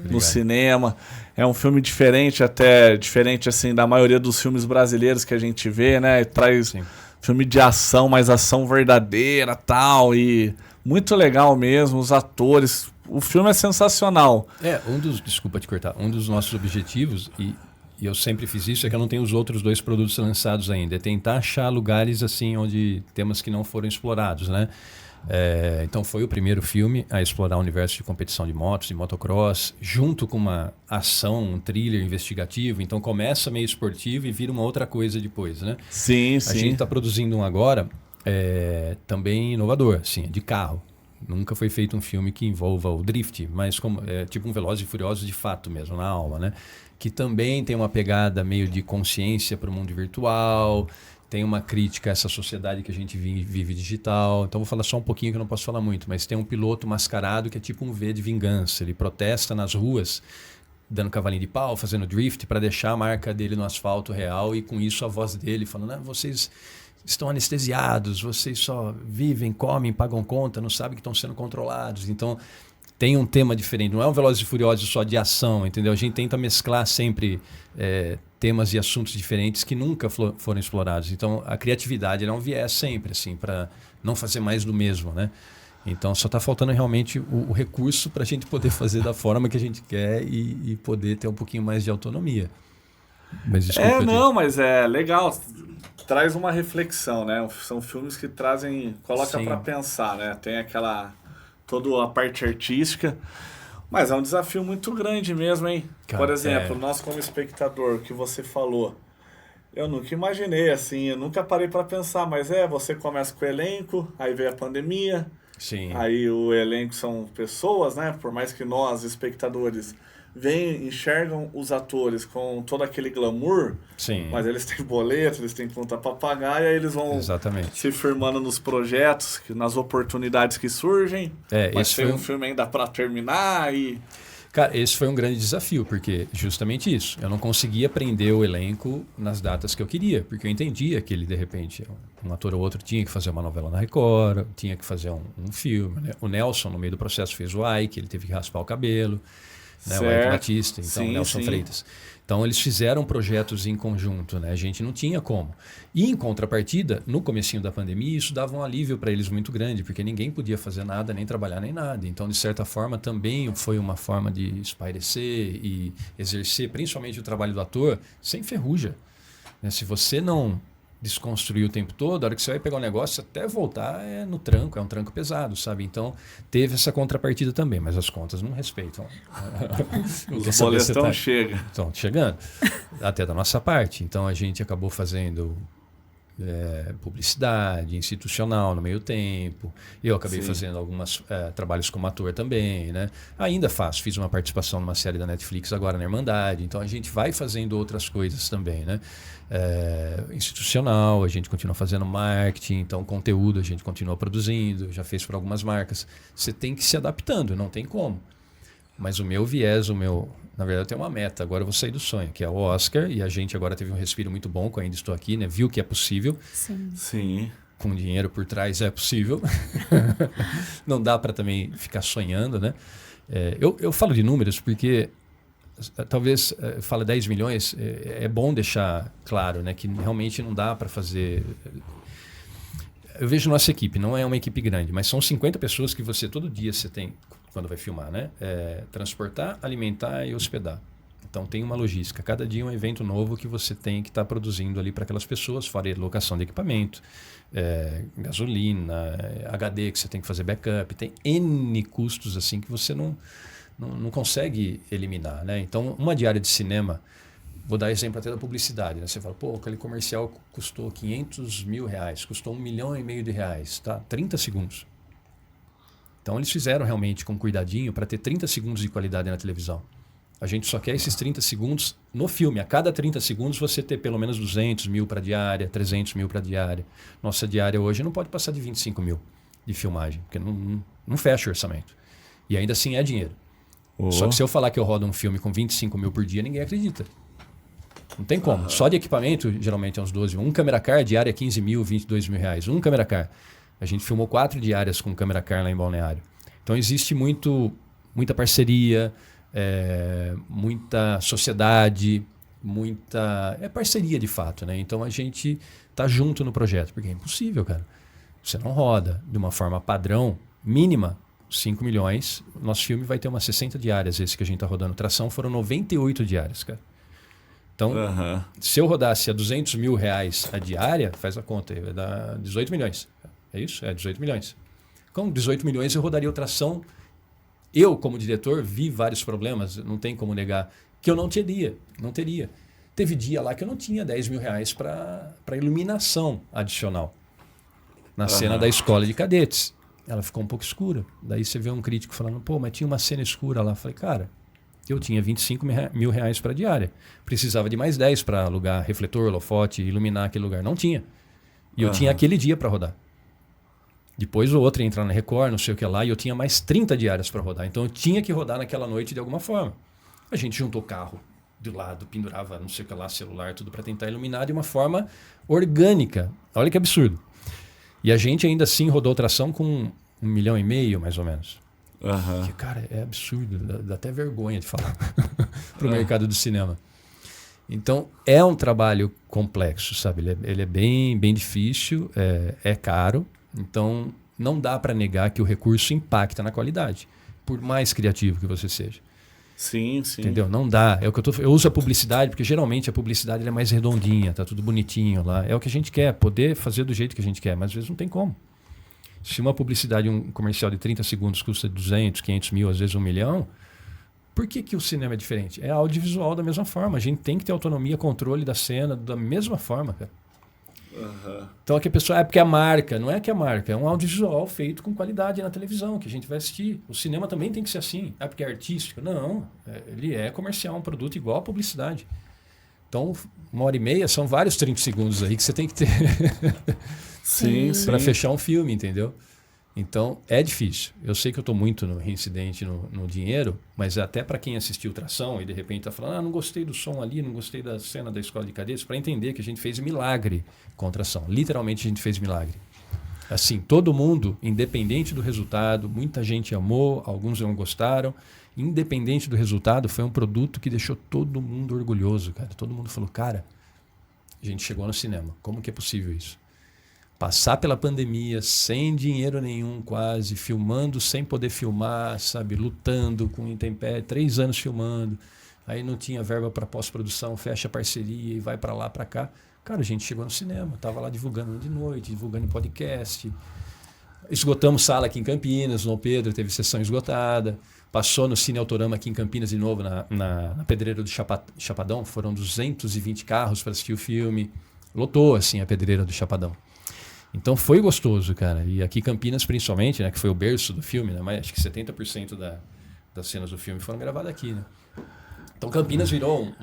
no cinema. É um filme diferente, até diferente assim da maioria dos filmes brasileiros que a gente vê, né? E traz filme de ação, mas ação verdadeira, tal, e muito legal mesmo, os atores. O filme é sensacional. Desculpa te cortar, um dos nossos objetivos, e eu sempre fiz isso, é que eu não tenho os outros 2 produtos lançados ainda. É tentar achar lugares assim onde temas que não foram explorados, né? Então foi o primeiro filme a explorar o universo de competição de motos, de motocross, junto com uma ação, um thriller investigativo. Então começa meio esportivo e vira uma outra coisa depois, né? Sim. A gente está produzindo um agora, também inovador, assim, de carro. Nunca foi feito um filme que envolva o drift, mas tipo um Velozes e Furiosos de fato mesmo, na alma, né? Que também tem uma pegada meio de consciência para o mundo virtual, tem uma crítica a essa sociedade que a gente vive digital. Então vou falar só um pouquinho que eu não posso falar muito, mas tem um piloto mascarado que é tipo um V de vingança. Ele protesta nas ruas, dando cavalinho de pau, fazendo drift para deixar a marca dele no asfalto real, e com isso a voz dele falando, vocês estão anestesiados, vocês só vivem, comem, pagam conta, não sabem que estão sendo controlados. Então, tem um tema diferente. Não é um Velozes e Furiosos só de ação, entendeu? A gente tenta mesclar sempre temas e assuntos diferentes que nunca foram explorados. Então, a criatividade é um viés sempre, assim, para não fazer mais do mesmo, né? Então, só está faltando realmente o recurso para a gente poder fazer da forma que a gente quer e poder ter um pouquinho mais de autonomia. Mas desculpa, mas é legal. Traz uma reflexão, né? São filmes que coloca para pensar, né? Tem toda a parte artística, mas é um desafio muito grande mesmo, hein? Cara, por exemplo, nós como espectador, que você falou, eu nunca imaginei assim, eu nunca parei para pensar, mas você começa com o elenco, aí veio a pandemia, sim. Aí o elenco são pessoas, né? Por mais que nós, espectadores, enxergam os atores com todo aquele glamour, sim. Mas eles têm boleto, eles têm conta para pagar, e aí eles vão se firmando nos projetos, nas oportunidades que surgem. Mas tem um filme ainda para terminar e... Cara, esse foi um grande desafio, porque justamente isso. Eu não conseguia prender o elenco nas datas que eu queria, porque eu entendia que ele, de repente, um ator ou outro tinha que fazer uma novela na Record, tinha que fazer um filme. Né? O Nelson, no meio do processo, fez o Ike, ele teve que raspar o cabelo. Né? O Ike Batista, então, Nelson Freitas. Então, eles fizeram projetos em conjunto, né? A gente não tinha como. E, em contrapartida, no comecinho da pandemia, isso dava um alívio para eles muito grande, porque ninguém podia fazer nada, nem trabalhar, nem nada. Então, de certa forma, também foi uma forma de espairecer e exercer, principalmente o trabalho do ator, sem ferrugem. Né? Se você não desconstruir o tempo todo, a hora que você vai pegar um negócio, até voltar é no tranco, é um tranco pesado, sabe? Então, teve essa contrapartida também, mas as contas não respeitam. Os boletão chegam. Estão chegando, até da nossa parte. Então, a gente acabou fazendo publicidade institucional no meio tempo. Eu acabei fazendo alguns trabalhos como ator também, né? Ainda fiz uma participação numa série da Netflix agora na Irmandade. Então, a gente vai fazendo outras coisas também, né? Institucional, a gente continua fazendo marketing, então conteúdo a gente continua produzindo, já fez para algumas marcas. Você tem que ir se adaptando, não tem como. Mas o meu viés, na verdade eu tenho uma meta, agora eu vou sair do sonho, que é o Oscar, e a gente agora teve um respiro muito bom, que eu ainda estou aqui, né? Viu que é possível. Sim. Com dinheiro por trás é possível. Não dá para também ficar sonhando, né? Eu falo de números porque talvez fala 10 milhões, é bom deixar claro, né, que realmente não dá para fazer. Eu vejo nossa equipe, não é uma equipe grande, mas são 50 pessoas que todo dia você tem, quando vai filmar, né? Transportar, alimentar e hospedar. Então tem uma logística, cada dia um evento novo que você tem que estar produzindo ali para aquelas pessoas, fora locação de equipamento, gasolina, HD que você tem que fazer backup, tem N custos assim que você não consegue eliminar, né? Então, uma diária de cinema, vou dar exemplo até da publicidade, né? Você fala, aquele comercial custou 500 mil reais, custou 1,5 milhão de reais, tá? 30 segundos. Então, eles fizeram realmente com cuidadinho para ter 30 segundos de qualidade na televisão. A gente só quer esses 30 segundos no filme. A cada 30 segundos você ter pelo menos 200 mil para diária, 300 mil para diária. Nossa diária hoje não pode passar de 25 mil de filmagem, porque não fecha o orçamento. E ainda assim é dinheiro. Só que se eu falar que eu rodo um filme com 25 mil por dia, ninguém acredita. Não tem como. Só de equipamento, geralmente é uns 12 mil. Um câmera car, diária é 15 mil, 22 mil reais. Um câmera car. A gente filmou 4 diárias com câmera car lá em Balneário. Então existe muita parceria, muita sociedade, muita... parceria de fato, né? Então a gente tá junto no projeto, porque é impossível, cara. Você não roda de uma forma padrão, mínima, 5 milhões, nosso filme vai ter umas 60 diárias, esse que a gente está rodando. Tração foram 98 diárias, cara. Então, se eu rodasse a 200 mil reais a diária, faz a conta aí, vai dar 18 milhões. É isso? 18 milhões. Com 18 milhões eu rodaria o Tração. Eu, como diretor, vi vários problemas, não tem como negar, que eu não teria. Teve dia lá que eu não tinha 10 mil reais para iluminação adicional na cena da escola de cadetes. Ela ficou um pouco escura. Daí você vê um crítico falando, mas tinha uma cena escura lá. Eu falei, cara, eu tinha 25 mil reais para diária. Precisava de mais 10 para alugar refletor, holofote, iluminar aquele lugar. Não tinha. E eu tinha aquele dia para rodar. Depois o outro ia entrar na Record, não sei o que lá, e eu tinha mais 30 diárias para rodar. Então eu tinha que rodar naquela noite de alguma forma. A gente juntou carro, do lado, pendurava não sei o que lá, celular, tudo para tentar iluminar de uma forma orgânica. Olha que absurdo. E a gente ainda assim rodou tração com 1,5 milhão, mais ou menos. Que, cara, é absurdo, dá até vergonha de falar para o mercado do cinema. Então, é um trabalho complexo, sabe? Ele é bem, bem difícil, é caro. Então, não dá para negar que o recurso impacta na qualidade, por mais criativo que você seja. Sim, sim. Entendeu? Não dá. Eu uso a publicidade, porque geralmente a publicidade é mais redondinha, tá tudo bonitinho lá. É o que a gente quer, poder fazer do jeito que a gente quer, mas às vezes não tem como. Se uma publicidade, um comercial de 30 segundos custa 200, 500 mil, às vezes 1 milhão, por que o cinema é diferente? É audiovisual da mesma forma. A gente tem que ter autonomia, controle da cena da mesma forma, cara. Então aqui a pessoa, porque a marca, não é que a marca, é um audiovisual feito com qualidade na televisão, que a gente vai assistir. O cinema também tem que ser assim. Porque é artístico? Não, ele é comercial, um produto igual a publicidade. Então, 1h30 são vários 30 segundos aí que você tem que ter para fechar um filme, entendeu? Então, é difícil. Eu sei que eu estou muito no reincidente no dinheiro, mas até para quem assistiu Tração e de repente está falando, não gostei do som ali, não gostei da cena da escola de cadetes, para entender que a gente fez milagre com a Tração. Literalmente a gente fez milagre. Assim, todo mundo, independente do resultado, muita gente amou, alguns não gostaram. Independente do resultado, foi um produto que deixou todo mundo orgulhoso, cara. Todo mundo falou, cara, a gente chegou no cinema. Como que é possível isso? Passar pela pandemia, sem dinheiro nenhum quase, filmando sem poder filmar, sabe? Lutando com intempérie, 3 anos filmando. Aí não tinha verba para pós-produção, fecha a parceria e vai para lá, para cá. Cara, a gente chegou no cinema, tava lá divulgando de noite, divulgando em podcast. Esgotamos sala aqui em Campinas, no Pedro teve sessão esgotada. Passou no Cine Autorama aqui em Campinas de novo, na Pedreira do Chapadão. Foram 220 carros para assistir o filme. Lotou, assim, a Pedreira do Chapadão. Então foi gostoso, cara. E aqui Campinas, principalmente, né, que foi o berço do filme, né, mas acho que 70% das cenas do filme foram gravadas aqui, né? Então Campinas virou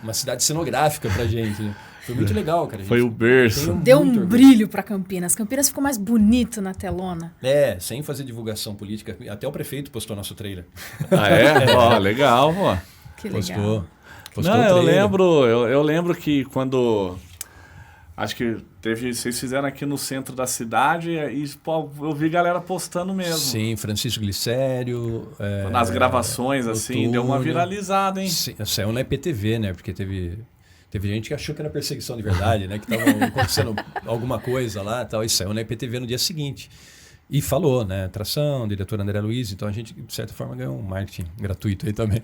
uma cidade cenográfica pra gente, né? Foi muito legal, cara. Foi o berço. Deu um brilho pra Campinas. Campinas ficou mais bonito na telona. Sem fazer divulgação política. Até o prefeito postou nosso trailer. Ah, é? Ó, legal, ó. Que legal. Postou não, eu lembro que quando... Acho que vocês fizeram aqui no centro da cidade e pô, eu vi galera postando mesmo. Sim, Francisco Glicério. Nas gravações, assim, deu uma viralizada, hein? Sim, saiu na IPTV, né? Porque teve gente que achou que era perseguição de verdade, né? Que estava acontecendo alguma coisa lá e tal. E saiu na IPTV no dia seguinte. E falou, né? Tração, diretor André Luiz. Então a gente, de certa forma, ganhou um marketing gratuito aí também.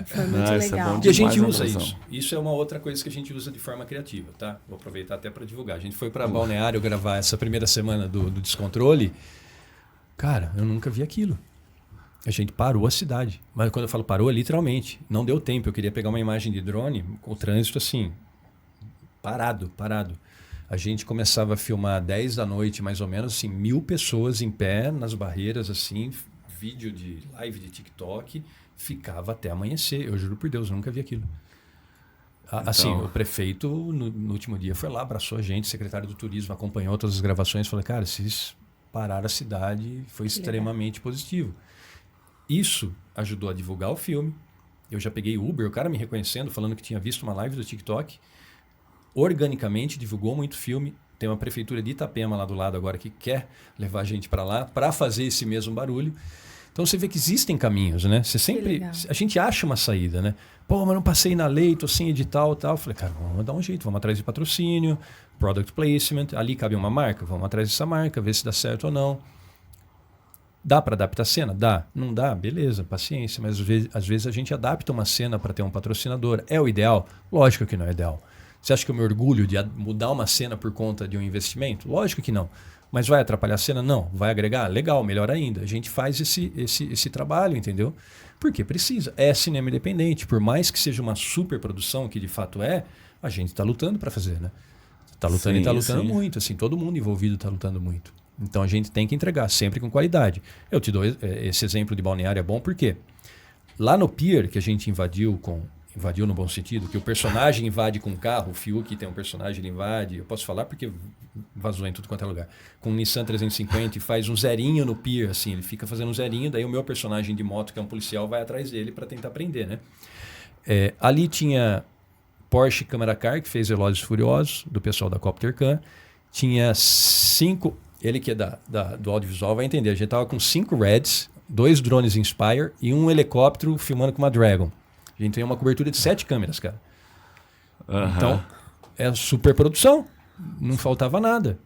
Foi muito legal. E a gente usa isso. Isso é uma outra coisa que a gente usa de forma criativa, tá? Vou aproveitar até para divulgar. A gente foi para Balneário gravar essa primeira semana do Descontrole. Cara, eu nunca vi aquilo. A gente parou a cidade. Mas quando eu falo parou, é literalmente. Não deu tempo. Eu queria pegar uma imagem de drone, com o trânsito assim, parado. A gente começava a filmar 10 da noite, mais ou menos, assim, 1.000 pessoas em pé nas barreiras, assim, vídeo de live de TikTok, ficava até amanhecer. Eu juro por Deus, eu nunca vi aquilo. Assim, o prefeito, no último dia, foi lá, abraçou a gente, o secretário do turismo, acompanhou todas as gravações, falou, cara, vocês pararam a cidade, foi extremamente positivo. Isso ajudou a divulgar o filme. Eu já peguei Uber, o cara me reconhecendo, falando que tinha visto uma live do TikTok. Organicamente divulgou muito filme. Tem uma prefeitura de Itapema lá do lado agora que quer levar a gente para lá para fazer esse mesmo barulho. Então você vê que existem caminhos, né? A gente acha uma saída, né? Pô, mas não passei na lei, tô sem edital e tal. Eu falei, cara, vamos dar um jeito, vamos atrás de patrocínio, product placement, ali cabe uma marca, vamos atrás dessa marca, ver se dá certo ou não. Dá para adaptar a cena? Dá. Não dá? Beleza, paciência. Mas às vezes a gente adapta uma cena para ter um patrocinador. É o ideal? Lógico que não é ideal. Você acha que eu me orgulho de mudar uma cena por conta de um investimento? Lógico que não. Mas vai atrapalhar a cena? Não. Vai agregar? Legal, melhor ainda. A gente faz esse trabalho, entendeu? Porque precisa. É cinema independente. Por mais que seja uma super produção, que de fato a gente está lutando para fazer, né? Está lutando e está lutando muito. Assim, todo mundo envolvido está lutando muito. Então a gente tem que entregar sempre com qualidade. Eu te dou esse exemplo de Balneário, é bom porque lá no Pier, que a gente invadiu no bom sentido, que o personagem invade com o carro, o Fiuk tem um personagem, ele invade, eu posso falar porque vazou em tudo quanto é lugar, com um Nissan 350 e faz um zerinho no Pier, assim, ele fica fazendo um zerinho, daí o meu personagem de moto, que é um policial, vai atrás dele para tentar prender, né? Ali tinha Porsche Câmara Car, que fez Velozes e Furiosos, do pessoal da Coptercan. Tinha 5... Ele que é do audiovisual vai entender. A gente tava com 5 Reds, 2 drones Inspire e um helicóptero filmando com uma Dragon. A gente tem uma cobertura de 7 câmeras, cara. Então, é super produção. Não faltava nada.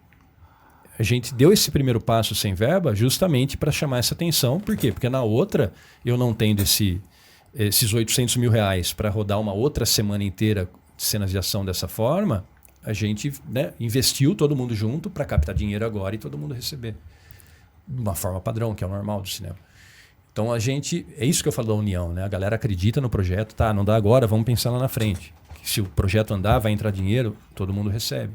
A gente deu esse primeiro passo sem verba justamente para chamar essa atenção. Por quê? Porque na outra, eu não tendo esses 800 mil reais para rodar uma outra semana inteira de cenas de ação dessa forma, a gente, né, investiu todo mundo junto para captar dinheiro agora e todo mundo receber. De uma forma padrão, que é o normal do cinema. Então a gente, é isso que eu falo da união, né? A galera acredita no projeto, tá, não dá agora, vamos pensar lá na frente. Se o projeto andar, vai entrar dinheiro, todo mundo recebe.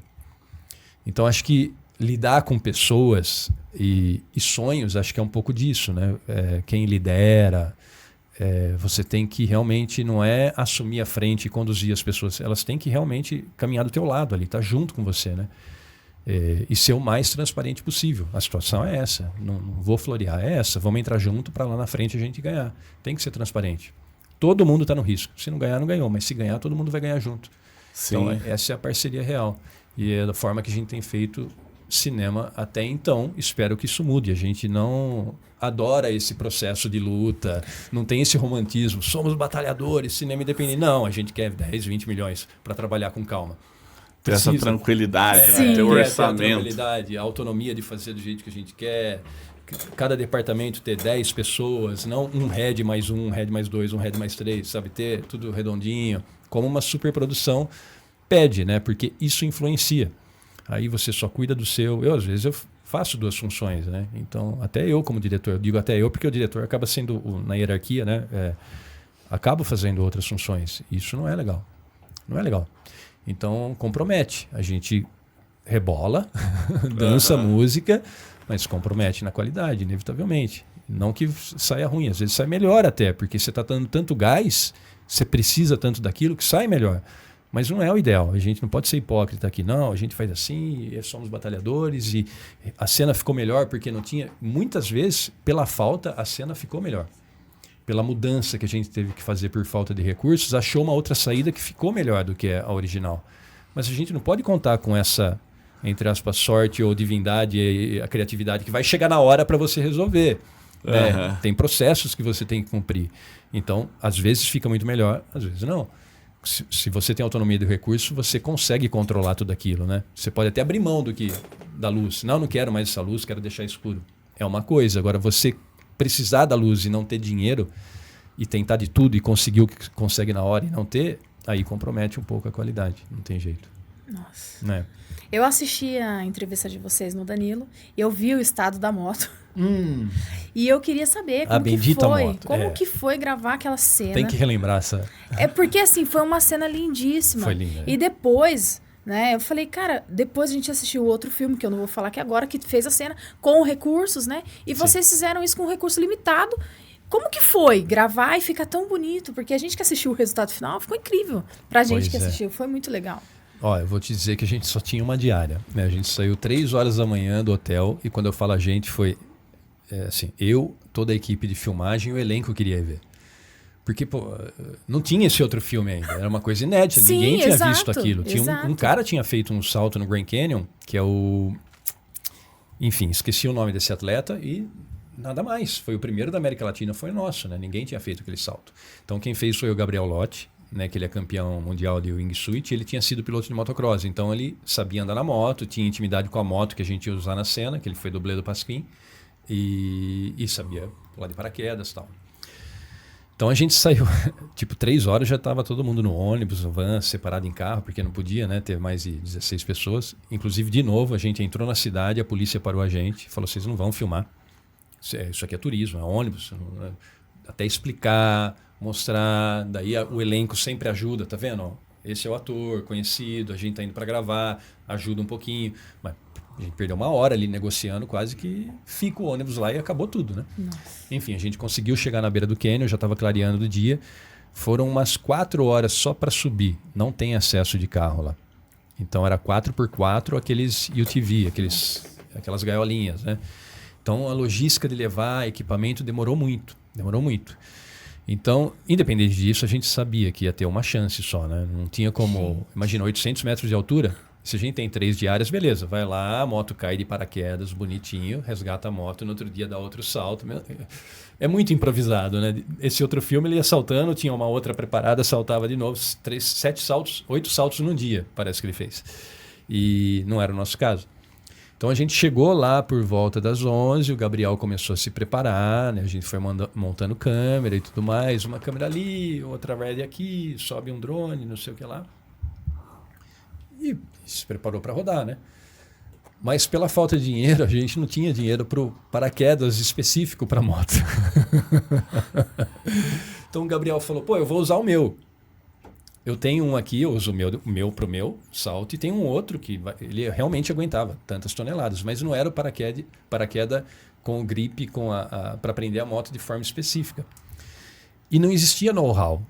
Então acho que lidar com pessoas e sonhos, acho que é um pouco disso, né? Quem lidera, você tem que realmente, não é assumir a frente e conduzir as pessoas, elas têm que realmente caminhar do teu lado ali, estar junto com você, né? E ser o mais transparente possível. A situação é essa, não vou florear, é essa, vamos entrar junto para lá na frente a gente ganhar. Tem que ser transparente. Todo mundo está no risco. Se não ganhar, não ganhou, mas se ganhar, todo mundo vai ganhar junto. Sim. Então essa é a parceria real. E é da forma que a gente tem feito cinema até então. Espero que isso mude. A gente não adora esse processo de luta, não tem esse romantismo, somos batalhadores, cinema independente. Não, a gente quer 10, 20 milhões para trabalhar com calma. Ter essa tranquilidade, né? Ter o orçamento. Ter a tranquilidade, a autonomia de fazer do jeito que a gente quer. Cada departamento ter 10 pessoas, não um head mais 2, um head mais 3, sabe? Ter tudo redondinho, como uma superprodução pede, né? Porque isso influencia. Aí você só cuida do seu... Às vezes, eu faço 2 funções, né? Então, até eu como diretor, eu digo até eu porque o diretor acaba sendo, na hierarquia, né? Acabo fazendo outras funções. Isso não é legal. Não é legal. Então, compromete. A gente rebola, dança música, mas compromete na qualidade, inevitavelmente. Não que saia ruim, às vezes sai melhor até, porque você está dando tanto gás, você precisa tanto daquilo que sai melhor. Mas não é o ideal, a gente não pode ser hipócrita aqui, não, a gente faz assim, somos batalhadores e a cena ficou melhor porque não tinha... Muitas vezes, pela falta, a cena ficou melhor. Pela mudança que a gente teve que fazer por falta de recursos, achou uma outra saída que ficou melhor do que a original. Mas a gente não pode contar com essa, entre aspas, sorte ou divindade e a criatividade que vai chegar na hora para você resolver. Né? Tem processos que você tem que cumprir. Então, às vezes fica muito melhor, às vezes não. Se você tem autonomia do recurso, você consegue controlar tudo aquilo, né? Você pode até abrir mão da luz. Não quero mais essa luz, quero deixar escuro. É uma coisa. Agora, você precisar da luz e não ter dinheiro e tentar de tudo e conseguir o que consegue na hora e não ter, aí compromete um pouco a qualidade. Não tem jeito. Nossa. Né? Eu assisti a entrevista de vocês no Danilo e eu vi o estado da moto. E eu queria saber como que foi. Moto. Como que foi gravar aquela cena. Tem que relembrar essa... Porque assim, foi uma cena lindíssima. Foi linda. E depois, né, eu falei, cara, depois a gente assistiu outro filme, que eu não vou falar aqui agora, que fez a cena com recursos, né? E vocês fizeram isso com recurso limitado. Como que foi gravar e ficar tão bonito? Porque a gente que assistiu o resultado final ficou incrível. Pra gente que assistiu, foi muito legal. Ó, eu vou te dizer que a gente só tinha uma diária, né? A gente saiu 3 horas da manhã do hotel e quando eu falo a gente foi assim, eu, toda a equipe de filmagem e o elenco queria ver. Porque pô, não tinha esse outro filme ainda, era uma coisa inédita, Sim, ninguém tinha exato, visto aquilo. Tinha um cara tinha feito um salto no Grand Canyon, que é o... Enfim, esqueci o nome desse atleta e nada mais. Foi o primeiro da América Latina, foi nosso, né? Ninguém tinha feito aquele salto. Então quem fez foi o Gabriel Lotti, né, que ele é campeão mundial de wingsuit, ele tinha sido piloto de motocross, então ele sabia andar na moto, tinha intimidade com a moto que a gente ia usar na cena, que ele foi dublê do Pasquim, e sabia pular de paraquedas e tal. Então a gente saiu, tipo 3 horas já estava todo mundo no ônibus, van, separado em carro, porque não podia, né, ter mais de 16 pessoas. Inclusive, de novo, a gente entrou na cidade, a polícia parou a gente, falou, vocês não vão filmar, isso aqui é turismo, é ônibus, até explicar... mostrar, daí o elenco sempre ajuda, tá vendo? Esse é o ator conhecido, a gente tá indo para gravar, ajuda um pouquinho, mas a gente perdeu 1 hora ali negociando, quase que fica o ônibus lá e acabou tudo, né? Nossa. Enfim, a gente conseguiu chegar na beira do cânion, já estava clareando do dia, foram umas 4 horas só para subir, não tem acesso de carro lá. Então era 4x4 aqueles UTV, aquelas gaiolinhas, né? Então a logística de levar equipamento demorou muito. Então, independente disso, a gente sabia que ia ter uma chance só, né? Não tinha como... Imagina, 800 metros de altura. Se a gente tem 3 diárias, beleza. Vai lá, a moto cai de paraquedas, bonitinho, resgata a moto, no outro dia dá outro salto. É muito improvisado, né? Esse outro filme, ele ia saltando, tinha uma outra preparada, saltava de novo. 7 saltos, 8 saltos num dia, parece que ele fez. E não era o nosso caso. Então a gente chegou lá por volta das 11, o Gabriel começou a se preparar, né? A gente foi montando câmera e tudo mais, uma câmera ali, outra ready aqui, sobe um drone, não sei o que lá. E se preparou para rodar, né? Mas pela falta de dinheiro, a gente não tinha dinheiro para o paraquedas específico para a moto. Então o Gabriel falou, pô, eu vou usar o meu. Eu tenho um aqui, eu uso o meu pro meu salto, e tem um outro que ele realmente aguentava tantas toneladas, mas não era o paraquedas com o grip para prender a moto de forma específica. E não existia know-how.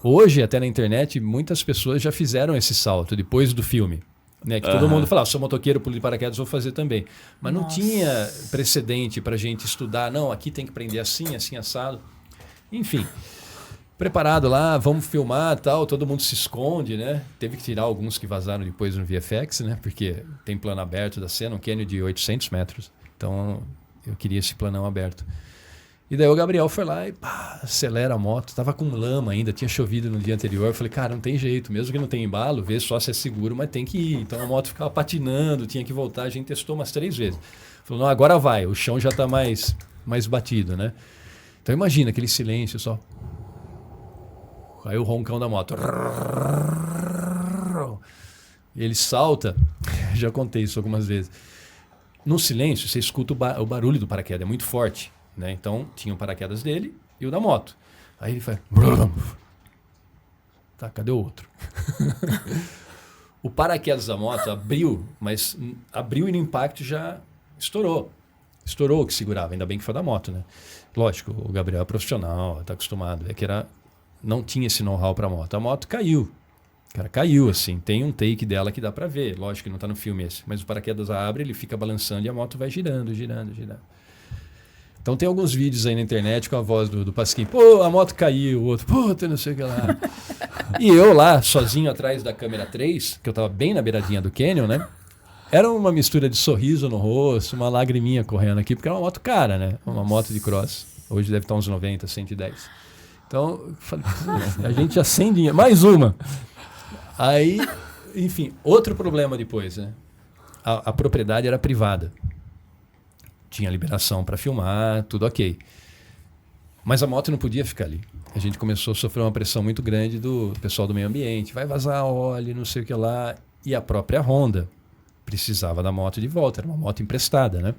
Hoje, até na internet, muitas pessoas já fizeram esse salto depois do filme. Né? Que todo mundo fala, sou motoqueiro, pulo de paraquedas, vou fazer também. Mas não tinha precedente para a gente estudar, não, aqui tem que prender assim, assim, assado. Enfim... Preparado lá, vamos filmar, tal, todo mundo se esconde, né? Teve que tirar alguns que vazaram depois no VFX, né? Porque tem plano aberto da cena, um canyon de 800 metros. Então, eu queria esse planão aberto. E daí o Gabriel foi lá e acelera a moto. Tava com lama ainda, tinha chovido no dia anterior. Eu falei, cara, não tem jeito, mesmo que não tenha embalo, vê só se é seguro, mas tem que ir. Então a moto ficava patinando, tinha que voltar. A gente testou umas 3 vezes. Falou, não, agora vai, o chão já tá mais batido, né? Então imagina aquele silêncio só... Aí o roncão da moto. Ele salta. Já contei isso algumas vezes. No silêncio, você escuta o barulho do paraquedas. É muito forte. Né? Então, tinha o paraquedas dele e o da moto. Aí ele faz... Tá, cadê o outro? O paraquedas da moto abriu, mas abriu e no impacto já estourou. Estourou o que segurava. Ainda bem que foi da moto, né? Lógico, o Gabriel é profissional, tá acostumado. É que não tinha esse know-how para a moto. A moto caiu. Cara, caiu assim. Tem um take dela que dá para ver. Lógico que não está no filme esse. Mas o paraquedas abre, ele fica balançando e a moto vai girando, girando, girando. Então tem alguns vídeos aí na internet com a voz do Pasquim. Pô, a moto caiu. O outro, puta, não sei o que lá. E eu lá, sozinho atrás da câmera 3, que eu tava bem na beiradinha do canyon, né? Era uma mistura de sorriso no rosto, uma lagriminha correndo aqui, porque era uma moto cara, né? Uma moto de cross. Hoje deve estar uns 90, 110. Então, a gente já sem dinheiro. Mais uma. Aí, enfim, outro problema depois, né? A propriedade era privada. Tinha liberação para filmar, tudo ok. Mas a moto não podia ficar ali. A gente começou a sofrer uma pressão muito grande do pessoal do meio ambiente. Vai vazar óleo, não sei o que lá. E a própria Honda precisava da moto de volta. Era uma moto emprestada, né?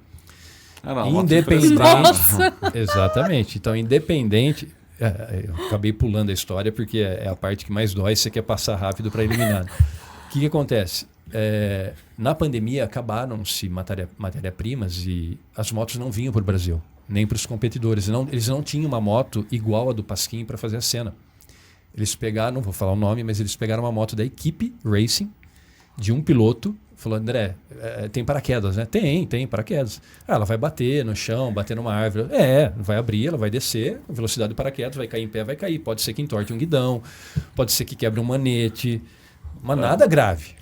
Independente. Nossa. Exatamente. Então, independente... eu acabei pulando a história porque é a parte que mais dói, você quer passar rápido para eliminar. O que acontece? Na pandemia acabaram-se matéria-primas e as motos não vinham para o Brasil, nem para os competidores. Eles não tinham uma moto igual a do Pasquim para fazer a cena. Eles pegaram, não vou falar o nome, mas eles pegaram uma moto da equipe Racing, de um piloto, falou, André, tem paraquedas, né? Tem paraquedas. Ela vai bater no chão, bater numa árvore. Vai abrir, ela vai descer, a velocidade do paraquedas, vai cair em pé, vai cair. Pode ser que entorte um guidão, pode ser que quebre um manete, mas nada grave.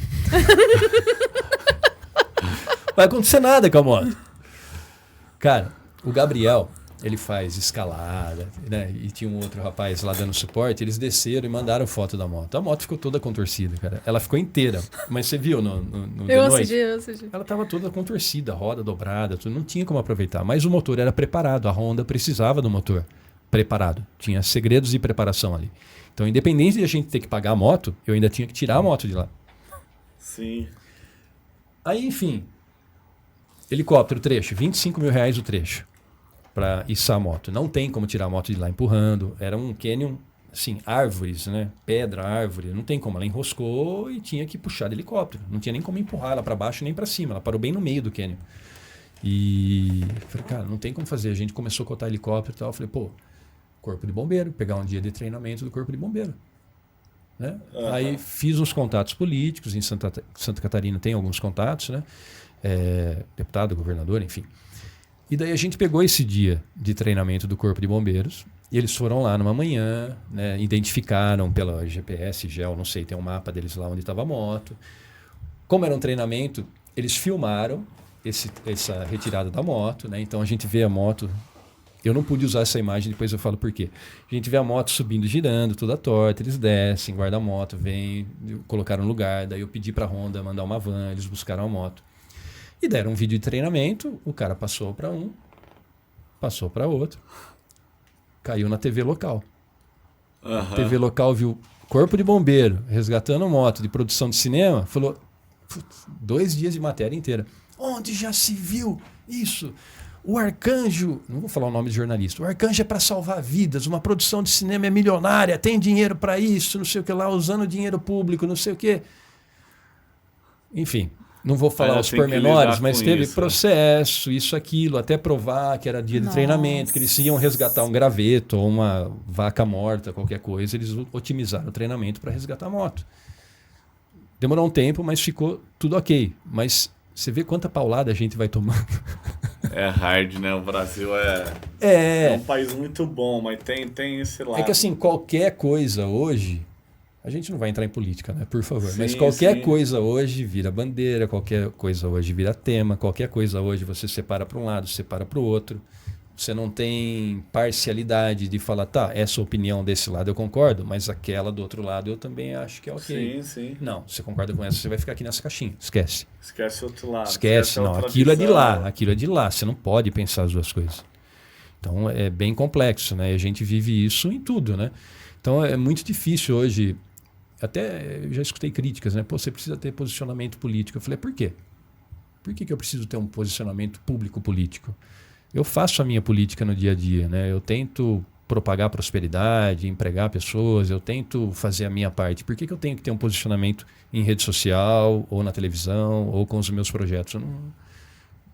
Vai acontecer nada com a moto. Cara, o Gabriel, ele faz escalada, né? E tinha um outro rapaz lá dando suporte, eles desceram e mandaram foto da moto. A moto ficou toda contorcida, cara. Ela ficou inteira, mas você viu no Eu noite? eu assisti. Ela estava toda contorcida, roda dobrada, tudo. Não tinha como aproveitar. Mas o motor era preparado, a Honda precisava do motor preparado. Tinha segredos de preparação ali. Então, independente de a gente ter que pagar a moto, eu ainda tinha que tirar a moto de lá. Sim. Aí, enfim, helicóptero, trecho, R$25 mil o trecho para içar a moto. Não tem como tirar a moto de lá empurrando. Era um canyon, assim, árvores, né? Pedra, árvore. Não tem como. Ela enroscou e tinha que puxar de helicóptero. Não tinha nem como empurrar ela para baixo nem para cima. Ela parou bem no meio do canyon. E falei, cara, não tem como fazer. A gente começou a cotar helicóptero e tal. Eu falei, pô, corpo de bombeiro. Pegar um dia de treinamento do corpo de bombeiro. Né? Aí fiz uns contatos políticos. Em Santa Catarina tem alguns contatos, né? Deputado, governador, enfim. E daí a gente pegou esse dia de treinamento do Corpo de Bombeiros e eles foram lá numa manhã, né, identificaram pela GPS, GEL, não sei, tem um mapa deles lá onde estava a moto. Como era um treinamento, eles filmaram essa retirada da moto, né? Então a gente vê a moto. Eu não pude usar essa imagem, depois eu falo por quê. A gente vê a moto subindo, girando, toda torta, eles descem, guardam a moto, vêm, colocaram no lugar, daí eu pedi para a Honda mandar uma van, eles buscaram a moto. E deram um vídeo de treinamento, o cara passou para um, passou para outro, caiu na TV local. A TV local viu Corpo de Bombeiro resgatando moto de produção de cinema, falou, 2 dias de matéria inteira. Onde já se viu isso? O Arcanjo, não vou falar o nome de jornalista, o Arcanjo é para salvar vidas, uma produção de cinema é milionária, tem dinheiro para isso, não sei o que lá, usando dinheiro público, não sei o que. Enfim, não vou falar os pormenores, mas teve processo, isso, aquilo, até provar que era dia de treinamento, que eles iam resgatar um graveto ou uma vaca morta, qualquer coisa, eles otimizaram o treinamento para resgatar a moto. Demorou um tempo, mas ficou tudo ok. Mas você vê quanta paulada a gente vai tomando. É hard, né? O Brasil é um país muito bom, mas tem esse lado. É que assim, qualquer coisa hoje... A gente não vai entrar em política, né? Por favor. Sim, mas qualquer coisa hoje vira bandeira, qualquer coisa hoje vira tema, qualquer coisa hoje você separa para um lado, separa para o outro. Você não tem parcialidade de falar, tá, essa opinião desse lado eu concordo, mas aquela do outro lado eu também acho que é ok. Sim. Não, você concorda com essa, você vai ficar aqui nessa caixinha. Esquece. Esquece o outro lado. Esquece, não. Aquilo é de lá, aquilo é de lá. Você não pode pensar as duas coisas. Então é bem complexo, né? E a gente vive isso em tudo, né? Então é muito difícil hoje. Até eu já escutei críticas, né? Pô, você precisa ter posicionamento político. Eu falei, por quê? Por que eu preciso ter um posicionamento público político? Eu faço a minha política no dia a dia, né? Eu tento propagar prosperidade, empregar pessoas, eu tento fazer a minha parte. Por que eu tenho que ter um posicionamento em rede social, ou na televisão, ou com os meus projetos? Eu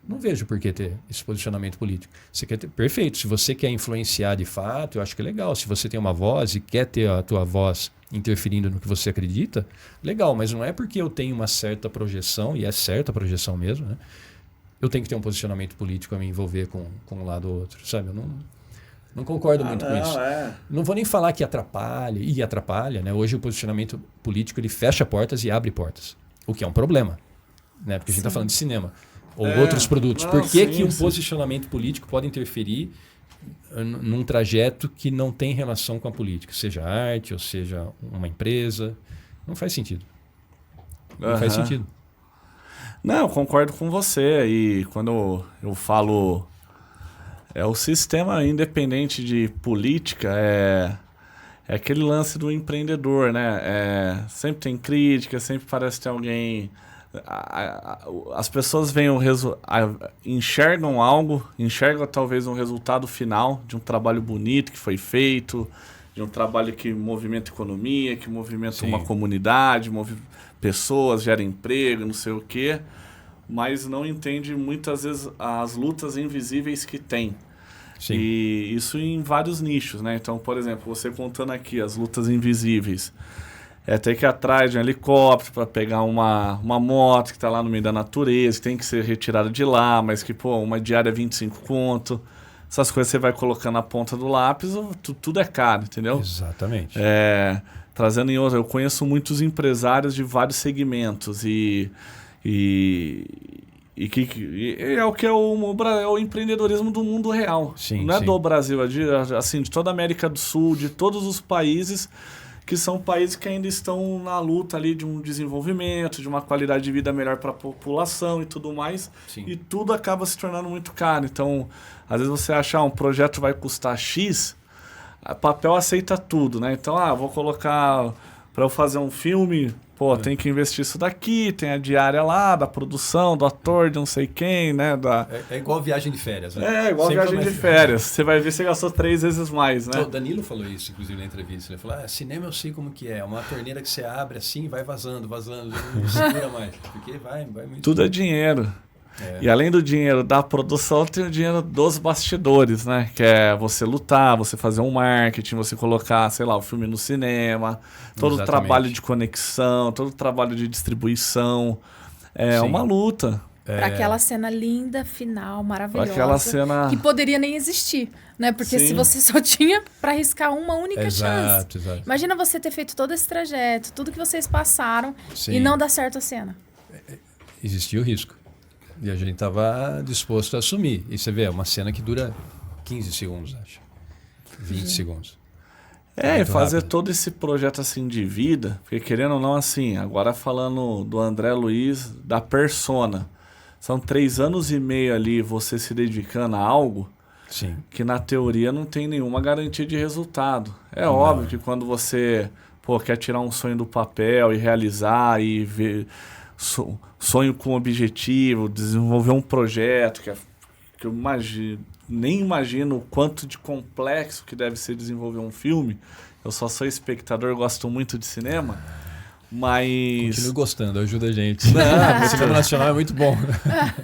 não vejo por que ter esse posicionamento político. Você quer ter, perfeito. Se você quer influenciar de fato, eu acho que é legal. Se você tem uma voz e quer ter a tua voz interferindo no que você acredita, legal. Mas não é porque eu tenho uma certa projeção, e é certa a projeção mesmo, né? Eu tenho que ter um posicionamento político a me envolver com um lado ou outro, sabe? Eu não concordo muito com isso. Não vou nem falar que atrapalha, e atrapalha, né? Hoje o posicionamento político ele fecha portas e abre portas, o que é um problema, né? Porque a gente está falando de cinema ou outros produtos. Por que um posicionamento político pode interferir num trajeto que não tem relação com a política, seja arte ou seja uma empresa? Não faz sentido. Não faz sentido. Não, eu concordo com você. E quando eu falo o sistema independente de política, é aquele lance do empreendedor, né? Sempre tem crítica, sempre parece ter alguém... As pessoas veem enxergam algo, enxergam talvez um resultado final de um trabalho bonito que foi feito, de um trabalho que movimenta economia, que movimenta uma comunidade, pessoas, gera emprego, não sei o quê, mas não entende muitas vezes as lutas invisíveis que tem. Sim. E isso em vários nichos, né? Então, por exemplo, você contando aqui as lutas invisíveis, ter que ir atrás de um helicóptero para pegar uma moto que está lá no meio da natureza, que tem que ser retirada de lá, mas que, uma diária é 25 conto. Essas coisas você vai colocando na ponta do lápis, tudo é caro, entendeu? Exatamente. Trazendo em outra, eu conheço muitos empresários de vários segmentos e é o que é o empreendedorismo do mundo real. Sim, não é do Brasil, é de toda a América do Sul, de todos os países, que são países que ainda estão na luta ali de um desenvolvimento, de uma qualidade de vida melhor para a população e tudo mais. Sim. E tudo acaba se tornando muito caro. Então, às vezes você acha um projeto vai custar X, papel aceita tudo, né? Então, vou colocar para eu fazer um filme, tem que investir isso daqui, tem a diária lá, da produção, do ator, de não sei quem, né? É igual viagem de férias, né? É igual viagem de férias. Você vai ver que você gastou 3 vezes mais, né? O Danilo falou isso, inclusive, na entrevista. Ele falou, cinema eu sei como que é. Uma torneira que você abre assim, vai vazando, não segura mais. Porque vai muito. Tudo é dinheiro. E além do dinheiro da produção, tem o dinheiro dos bastidores, né? Que é você lutar, você fazer um marketing, você colocar, sei lá, o filme no cinema, todo o trabalho de conexão, todo o trabalho de distribuição. É uma luta. Para aquela cena linda, final, maravilhosa. Aquela cena... Que poderia nem existir, né? Porque Sim. se você só tinha para arriscar uma única chance. Exato. Imagina você ter feito todo esse trajeto, tudo que vocês passaram Sim. e não dar certo a cena. Existia o risco. E a gente estava disposto a assumir. E você vê, é uma cena que dura 15 segundos, acho. 20 segundos. E fazer rápido. todo esse projeto assim de vida, porque querendo ou não, assim, agora falando do André Luiz, da persona, são 3 anos e meio ali você se dedicando a algo Sim. que na teoria não tem nenhuma garantia de resultado. É óbvio que quando você quer tirar um sonho do papel e realizar e ver sonho com objetivo, desenvolver um projeto que eu nem imagino o quanto de complexo que deve ser desenvolver um filme. Eu só sou espectador, gosto muito de cinema, mas... Continue gostando, ajuda a gente. O cinema nacional é muito bom.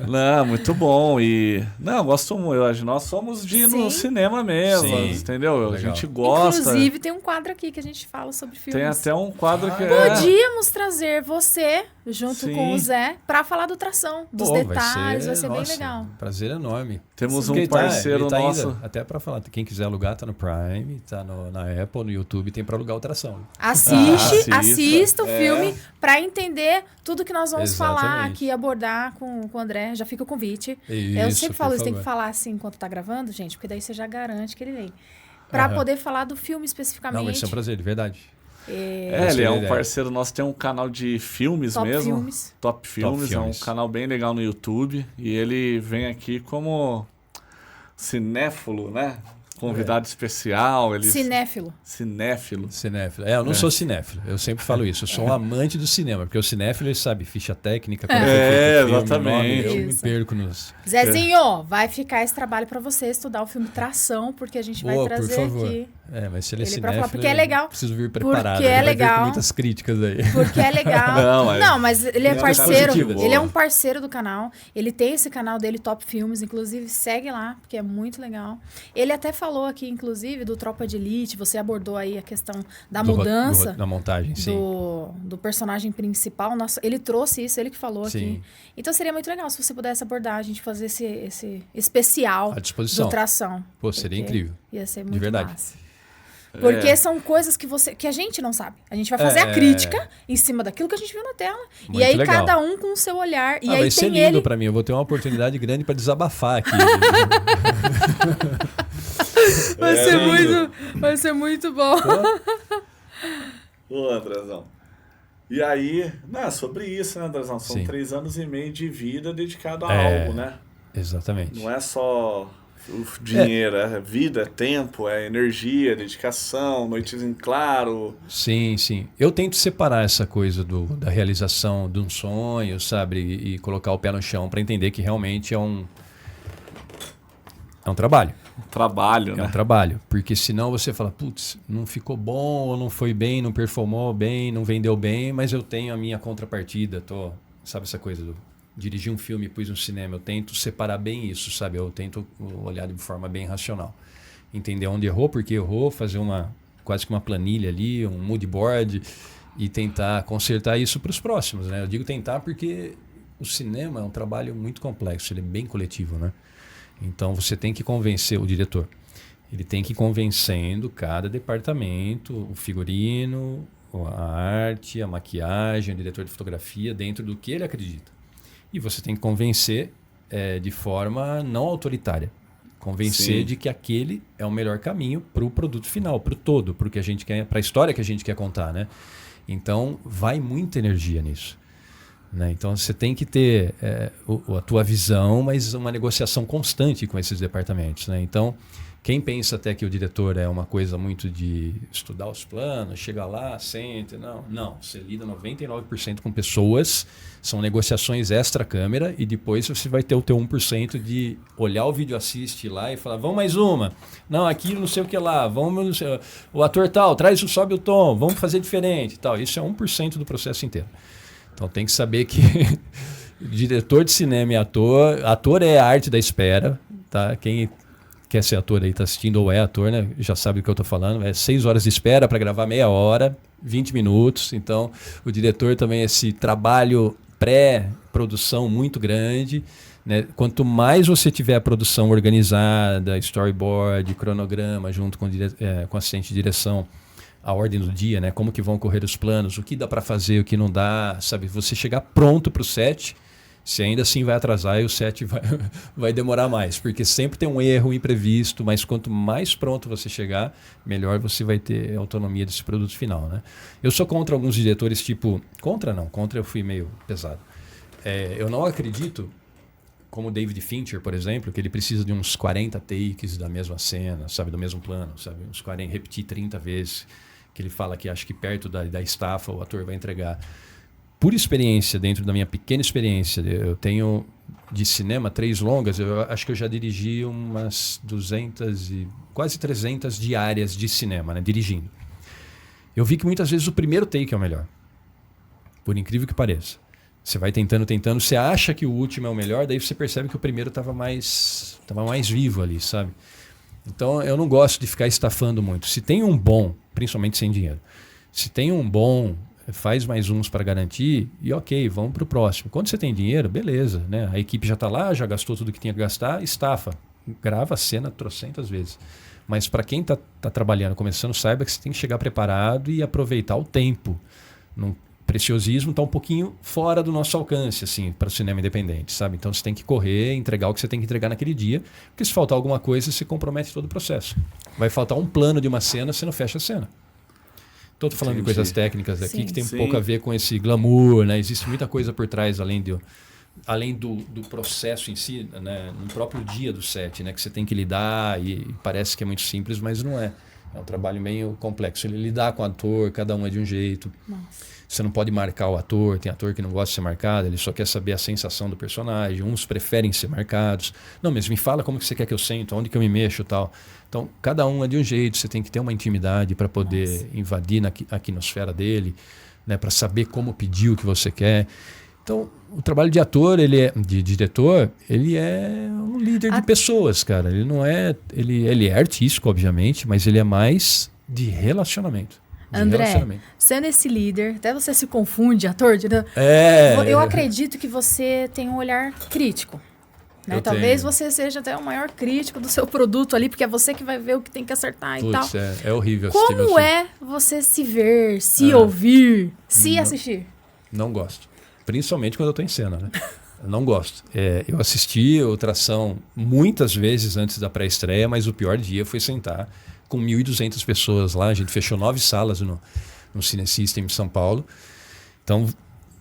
Não, muito bom. E não, gosto muito. Nós somos de ir no cinema mesmo, Sim. entendeu? A Legal. gente gosta. Inclusive, tem um quadro aqui que a gente fala sobre filmes. Tem até um quadro que Podíamos trazer você, junto Sim. com o Zé, para falar do Tração, dos detalhes, vai ser bem nossa, legal. Um prazer enorme. Temos Porque um parceiro ele tá nosso. ainda, até para falar, quem quiser alugar tá no Prime, tá na Apple, no YouTube, tem para alugar o Tração. Assista o filme para entender tudo que nós vamos falar Exatamente. aqui, abordar com o André. Já fica o convite. Eu Isso, sempre por falo isso, tem favor. que falar assim enquanto tá gravando, gente, porque daí você já garante que ele vem. Para poder falar do filme especificamente. Não, vai ser um prazer, de verdade. Ele é um parceiro nosso, tem um canal de filmes Top mesmo. Filmes. Top Filmes, é um Filmes. canal bem legal no YouTube. E ele vem aqui como cinéfilo, né? Convidado especial. Ele... Cinéfilo. Cinéfilo. Cinéfilo. Eu não sou cinéfilo, eu sempre falo isso. Eu sou um amante do cinema, porque o cinéfilo, ele sabe, ficha técnica, como foi feito o filme, exatamente. nome, eu me Isso. perco nos... Zezinho, vai ficar esse trabalho para você estudar o filme Tração, porque a gente vai Boa, trazer por favor. aqui. Mas se ele é Ele pra cinéfilo, falar, porque é legal. eu preciso vir preparado. Porque é ele vai vir legal. com muitas críticas aí. Porque é legal. Não, mas ele é Não, parceiro. positivas. Ele é um parceiro do canal. Ele tem esse canal dele, Top Filmes. Inclusive, segue lá, porque é muito legal. Ele até falou aqui, inclusive, do Tropa de Elite. Você abordou aí a questão da mudança Da montagem, sim. do personagem principal. Nossa, ele trouxe isso, ele que falou Sim. aqui. Então, seria muito legal se você pudesse abordar, a gente fazer esse especial À disposição. do Tração. Pô, seria Porque incrível. Ia ser muito verdade. massa. Porque são coisas que a gente não sabe. A gente vai fazer a crítica em cima daquilo que a gente viu na tela. Muito e aí legal. cada um com o seu olhar. E aí vai ser tem lindo ele. pra mim. Eu vou ter uma oportunidade grande pra desabafar aqui. Vai ser muito bom. Ô, Andrezão. E aí, é sobre isso, né, Andrezão? São Sim. 3 anos e meio de vida dedicado a algo, né? Exatamente. Não é só o dinheiro, é vida, é tempo, é energia, dedicação, noites em claro. Sim, sim. Eu tento separar essa coisa da realização de um sonho, sabe? E colocar o pé no chão para entender que realmente é um trabalho. Trabalho, É né? um trabalho. Porque senão você fala, putz, não ficou bom, ou não foi bem, não performou bem, não vendeu bem, mas eu tenho a minha contrapartida. Sabe essa coisa do dirigir um filme e pus no cinema? Eu tento separar bem isso, sabe? Eu tento olhar de forma bem racional. Entender onde errou, porque errou, fazer quase que uma planilha ali, um mood board e tentar consertar isso para os próximos, né? Eu digo tentar porque o cinema é um trabalho muito complexo, ele é bem coletivo, né? Então você tem que convencer o diretor. Ele tem que ir convencendo cada departamento, o figurino, a arte, a maquiagem, o diretor de fotografia, dentro do que ele acredita. E você tem que convencer de forma não autoritária. Convencer Sim. de que aquele é o melhor caminho para o produto final, para o todo, para a história que a gente quer contar, né? Então, vai muita energia nisso. Né? Então, você tem que ter a tua visão, mas uma negociação constante com esses departamentos. Né? Então, quem pensa até que o diretor é uma coisa muito de estudar os planos, chega lá, senta... Não, você lida 99% com pessoas, são negociações extra-câmera e depois você vai ter o teu 1% de olhar o vídeo, assiste lá e falar, vamos mais uma. Não, aqui não sei o que lá, vamos, o ator tal, sobe o tom, vamos fazer diferente. Tal. Isso é 1% do processo inteiro. Então tem que saber que diretor de cinema e ator é a arte da espera, tá? Quem quer ser ator aí, tá assistindo ou é ator, né? Já sabe do que eu tô falando. É 6 horas de espera para gravar meia hora, 20 minutos. Então, o diretor também, esse trabalho pré-produção muito grande, né? Quanto mais você tiver a produção organizada, storyboard, cronograma, junto com assistente de direção, a ordem do dia, né? Como que vão correr os planos, o que dá para fazer, o que não dá, sabe? Você chegar pronto para o set, se ainda assim vai atrasar e o set vai demorar mais, porque sempre tem um erro, um imprevisto, mas quanto mais pronto você chegar, melhor você vai ter autonomia desse produto final, né? Eu sou contra alguns diretores, contra eu fui meio pesado. Eu não acredito, como o David Fincher, por exemplo, que ele precisa de uns 40 takes da mesma cena, sabe, do mesmo plano, sabe, uns 40, repetir 30 vezes, que ele fala que acho que perto da estafa o ator vai entregar. Por experiência, dentro da minha pequena experiência, eu tenho de cinema 3 longas, eu acho que eu já dirigi umas 200 e quase 300 diárias de cinema, né, dirigindo. Eu vi que muitas vezes o primeiro take é o melhor, por incrível que pareça. Você vai tentando, você acha que o último é o melhor, daí você percebe que o primeiro estava mais vivo ali, sabe? Então eu não gosto de ficar estafando muito. Se tem um bom, principalmente sem dinheiro, se tem um bom, faz mais uns para garantir e ok, vamos para o próximo. Quando você tem dinheiro, beleza, né? A equipe já está lá, já gastou tudo que tinha que gastar, estafa, grava a cena trocentas vezes. Mas para quem está trabalhando, começando, saiba que você tem que chegar preparado e aproveitar o tempo. O preciosismo está um pouquinho fora do nosso alcance, assim, para o cinema independente, sabe? Então você tem que correr, entregar o que você tem que entregar naquele dia, porque se faltar alguma coisa, você compromete todo o processo. Vai faltar um plano de uma cena, você não fecha a cena. Estou falando de coisas técnicas aqui que tem um pouco a ver com esse glamour, né? Existe muita coisa por trás, além do processo em si, né? No próprio dia do set, né? Que você tem que lidar e parece que é muito simples, mas não é. É um trabalho meio complexo. Ele lidar com o ator, cada um é de um jeito. Nossa. Você não pode marcar o ator, tem ator que não gosta de ser marcado, ele só quer saber a sensação do personagem, uns preferem ser marcados. Não, mas me fala como que você quer que eu sento, onde que eu me mexo e tal. Então, cada um é de um jeito, você tem que ter uma intimidade para poder invadir a quinosfera dele, né, para saber como pedir o que você quer. Então, o trabalho de ator, de diretor, ele é um líder de pessoas, cara. Ele não é, ele é artístico, obviamente, mas ele é mais de relacionamento. André, sendo esse líder, até você se confunde, ator, eu acredito que você tem um olhar crítico. Né? Talvez você seja até o maior crítico do seu produto ali, porque é você que vai ver o que tem que acertar e tal. É horrível. Como é você se ver, se ouvir, se assistir? Não gosto. Principalmente quando eu estou em cena, né? Eu não gosto. Eu assisti o Tração muitas vezes antes da pré-estreia, mas o pior dia foi sentar com 1.200 pessoas lá. A gente fechou 9 salas no Cine System em São Paulo. Então,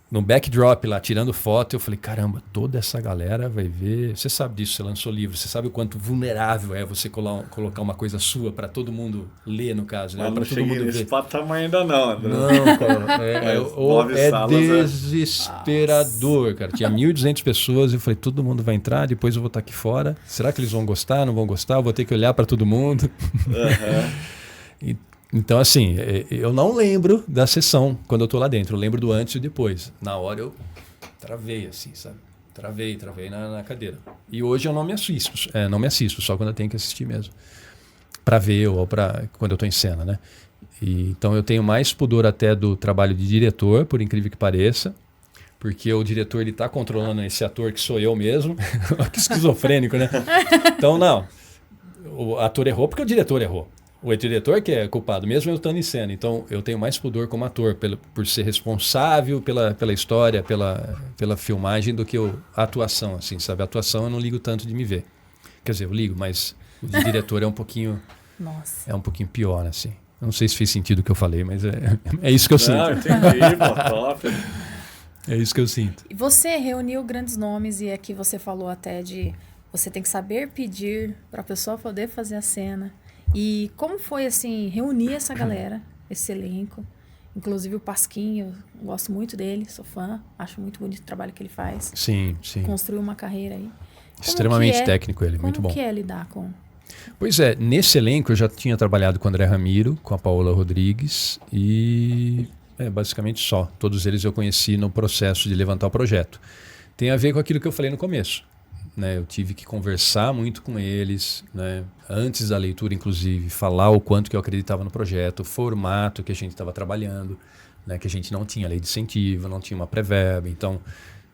no backdrop lá, tirando foto, eu falei, caramba, toda essa galera vai ver. Você sabe disso, você lançou livro, você sabe o quanto vulnerável é você colocar uma coisa sua para todo mundo ler, no caso. Né? Mas não todo mundo nesse ver. patamar ainda não. Não, cara. É desesperador, cara. Tinha 1.200 pessoas e eu falei, todo mundo vai entrar, depois eu vou estar aqui fora. Será que eles vão gostar, não vão gostar? Eu vou ter que olhar para todo mundo. Então, assim, eu não lembro da sessão quando eu tô lá dentro. Eu lembro do antes e depois. Na hora eu travei, assim, sabe? Travei na cadeira. E hoje eu não me assisto, só quando eu tenho que assistir mesmo. Pra ver ou quando eu tô em cena, né? Então eu tenho mais pudor até do trabalho de diretor, por incrível que pareça. Porque o diretor, ele tá controlando esse ator que sou eu mesmo. Que esquizofrênico, né? Então, não. O ator errou porque o diretor errou. O diretor que é culpado, mesmo eu estando em cena. Então, eu tenho mais pudor como ator, por ser responsável pela história, pela filmagem, do que a atuação, assim, sabe? A atuação eu não ligo tanto de me ver. Quer dizer, eu ligo, mas o de diretor é um pouquinho... Nossa. É um pouquinho pior, assim. Eu não sei se fez sentido o que eu falei, mas é isso que eu sinto. Não, entendi, top. É isso que eu sinto. E você reuniu grandes nomes e aqui você falou até de... Você tem que saber pedir para a pessoa poder fazer a cena. E como foi, assim, reunir essa galera, esse elenco? Inclusive o Pasquim, eu gosto muito dele, sou fã, acho muito bonito o trabalho que ele faz. Sim. Construiu uma carreira aí. Extremamente técnico ele, muito bom. Como que é lidar com... Pois é, nesse elenco eu já tinha trabalhado com o André Ramiro, com a Paola Rodrigues e basicamente só. Todos eles eu conheci no processo de levantar o projeto. Tem a ver com aquilo que eu falei no começo. Né, eu tive que conversar muito com eles, né, antes da leitura, inclusive, falar o quanto que eu acreditava no projeto, o formato que a gente estava trabalhando, né, que a gente não tinha lei de incentivo, não tinha uma pré-verba. Então,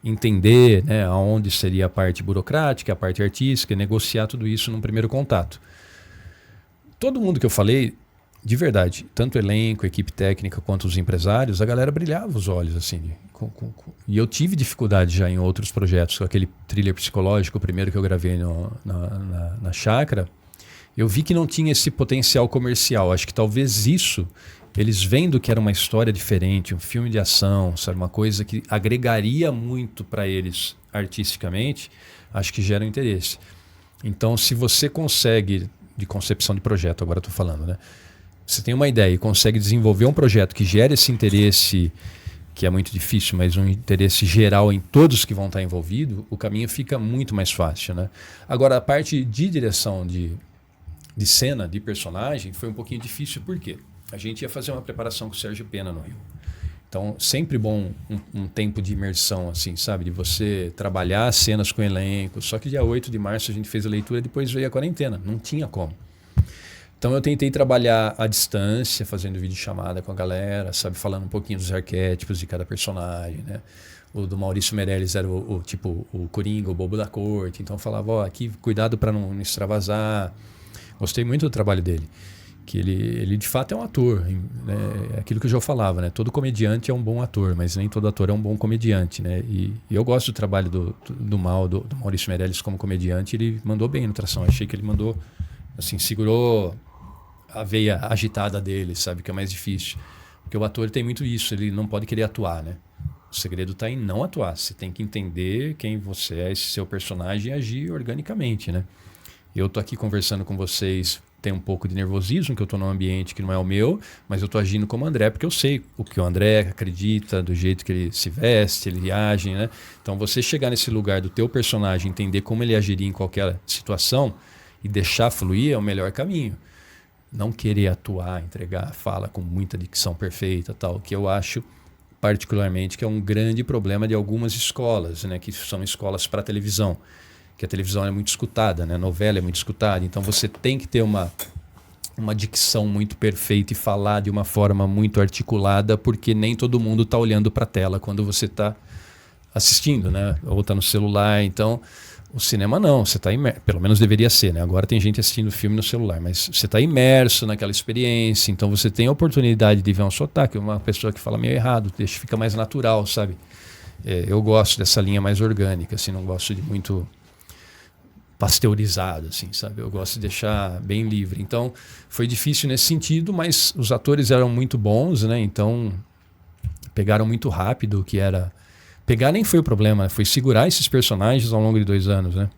entender, né, aonde seria a parte burocrática, a parte artística, negociar tudo isso num primeiro contato. Todo mundo que eu falei, de verdade, tanto o elenco, a equipe técnica quanto os empresários, a galera brilhava os olhos assim. E eu tive dificuldade já em outros projetos, com aquele thriller psicológico, o primeiro que eu gravei na Chácara, eu vi que não tinha esse potencial comercial. Acho que talvez isso, eles vendo que era uma história diferente, um filme de ação, sabe, uma coisa que agregaria muito para eles artisticamente, acho que gera um interesse. Então, se você consegue, de concepção de projeto, agora estou falando, né? Você tem uma ideia e consegue desenvolver um projeto que gere esse interesse, que é muito difícil, mas um interesse geral em todos que vão estar envolvidos, o caminho fica muito mais fácil, né? Agora, a parte de direção de cena, de personagem, foi um pouquinho difícil, por quê? A gente ia fazer uma preparação com o Sérgio Pena no Rio. Então, sempre bom um tempo de imersão, assim, sabe? De você trabalhar cenas com elenco. Só que dia 8 de março a gente fez a leitura, depois veio a quarentena. Não tinha como. Então, eu tentei trabalhar à distância, fazendo videochamada com a galera, sabe? Falando um pouquinho dos arquétipos de cada personagem, né? O do Maurício Meirelles era o Coringa, o bobo da corte. Então, eu falava, ó, aqui, cuidado para não extravasar. Gostei muito do trabalho dele. Que ele de fato é um ator, né? É aquilo que eu já falava, né? Todo comediante é um bom ator, mas nem todo ator é um bom comediante, né? E eu gosto do trabalho do Maurício Meirelles como comediante. Ele mandou bem no Tração. Achei que ele mandou, assim, segurou a veia agitada dele, sabe? Que é mais difícil. Porque o ator tem muito isso, ele não pode querer atuar, né? O segredo está em não atuar. Você tem que entender quem você é, esse seu personagem, e agir organicamente, né? Eu tô aqui conversando com vocês, tem um pouco de nervosismo, que eu tô num ambiente que não é o meu, mas eu tô agindo como o André, porque eu sei o que o André acredita, do jeito que ele se veste, ele age, né? Então, você chegar nesse lugar do teu personagem, entender como ele agiria em qualquer situação e deixar fluir é o melhor caminho. Não querer atuar, entregar a fala com muita dicção perfeita, tal, que eu acho particularmente que é um grande problema de algumas escolas, né? Que são escolas para televisão. Que a televisão é muito escutada, né? A novela é muito escutada, então você tem que ter uma dicção muito perfeita e falar de uma forma muito articulada, porque nem todo mundo está olhando para a tela quando você está assistindo, né? Ou está no celular. Então, o cinema não, você está imerso, pelo menos deveria ser, né? Agora tem gente assistindo filme no celular, mas você está imerso naquela experiência, então você tem a oportunidade de ver um sotaque, uma pessoa que fala meio errado, fica mais natural, sabe? Eu gosto dessa linha mais orgânica, assim, não gosto de muito pasteurizado, assim, sabe? Eu gosto de deixar bem livre. Então, foi difícil nesse sentido, mas os atores eram muito bons, né? Então, pegaram muito rápido o que era... Pegar nem foi o problema, foi segurar esses personagens ao longo de 2 anos, né?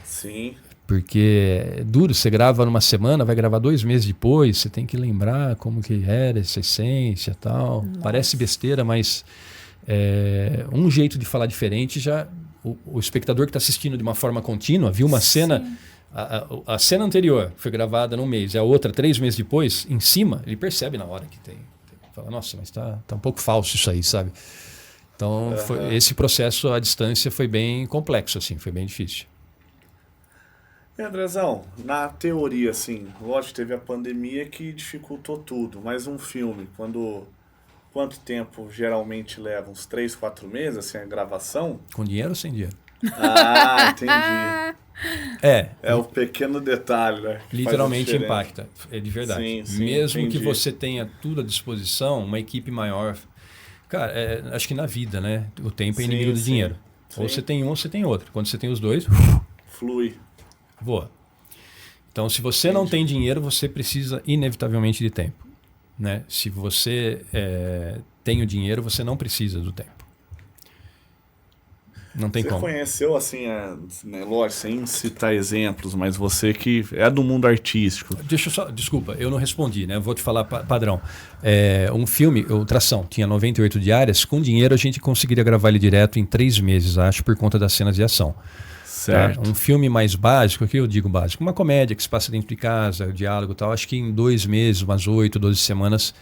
Sim. Porque é duro, você grava numa semana, vai gravar 2 meses depois, você tem que lembrar como que era essa essência e tal. Nossa. Parece besteira, mas um jeito de falar diferente já... O espectador que está assistindo de uma forma contínua, viu uma cena, a cena anterior foi gravada num mês, e a outra 3 meses depois, em cima, ele percebe na hora que tem. Fala, nossa, mas tá um pouco falso isso aí, sabe? Então, esse processo à distância foi bem complexo, assim, foi bem difícil. Andrezão, na teoria, assim, lógico, teve a pandemia que dificultou tudo, mas um filme, quanto tempo geralmente leva? Uns 3, 4 meses, assim, a gravação? Com dinheiro ou sem dinheiro? Ah, entendi. É o pequeno detalhe, né? Literalmente impacta, é de verdade. Sim, mesmo entendi. Que você tenha tudo à disposição, uma equipe maior... Cara, acho que na vida, né? O tempo é inimigo do dinheiro. Sim. Ou você tem um ou você tem outro. Quando você tem os dois... Flui. Voa. Então, se você não tem dinheiro, você precisa inevitavelmente de tempo. Né? Se você tem o dinheiro, você não precisa do tempo. Não tem como. Você conheceu, assim, né, lógico, sem citar exemplos, mas você que é do mundo artístico. Desculpa, eu não respondi, né? Vou te falar padrão. Um filme, o Tração, tinha 98 diárias. Com dinheiro, a gente conseguiria gravar ele direto em 3 meses, acho, por conta das cenas de ação. Certo. Tá? Um filme mais básico, o que eu digo básico? Uma comédia que se passa dentro de casa, o diálogo e tal, acho que em 2 meses, umas 8, 12 semanas,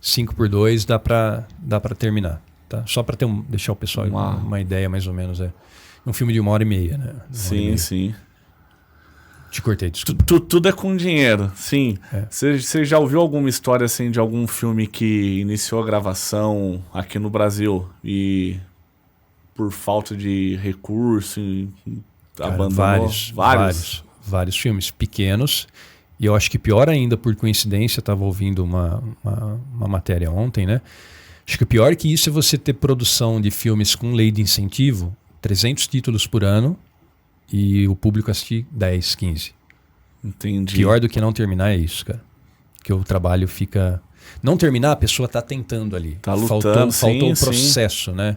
5x2, dá pra terminar. Tá? Só para deixar o pessoal uma ideia, mais ou menos. Um filme de 1h30, né? Sim. Te cortei, desculpa. Tudo é com dinheiro, sim. Você já ouviu alguma história assim de algum filme que iniciou a gravação aqui no Brasil e por falta de recurso e Cara, abandonou? Vários filmes pequenos. E eu acho que pior ainda, por coincidência, eu estava ouvindo uma matéria ontem, né? Acho que o pior que isso é você ter produção de filmes com lei de incentivo, 300 títulos por ano, e o público assistir 10, 15. Entendi. Pior do que não terminar é isso, cara. Que o trabalho fica... Não terminar, a pessoa está tentando ali. Tá lutando, faltou o processo, né?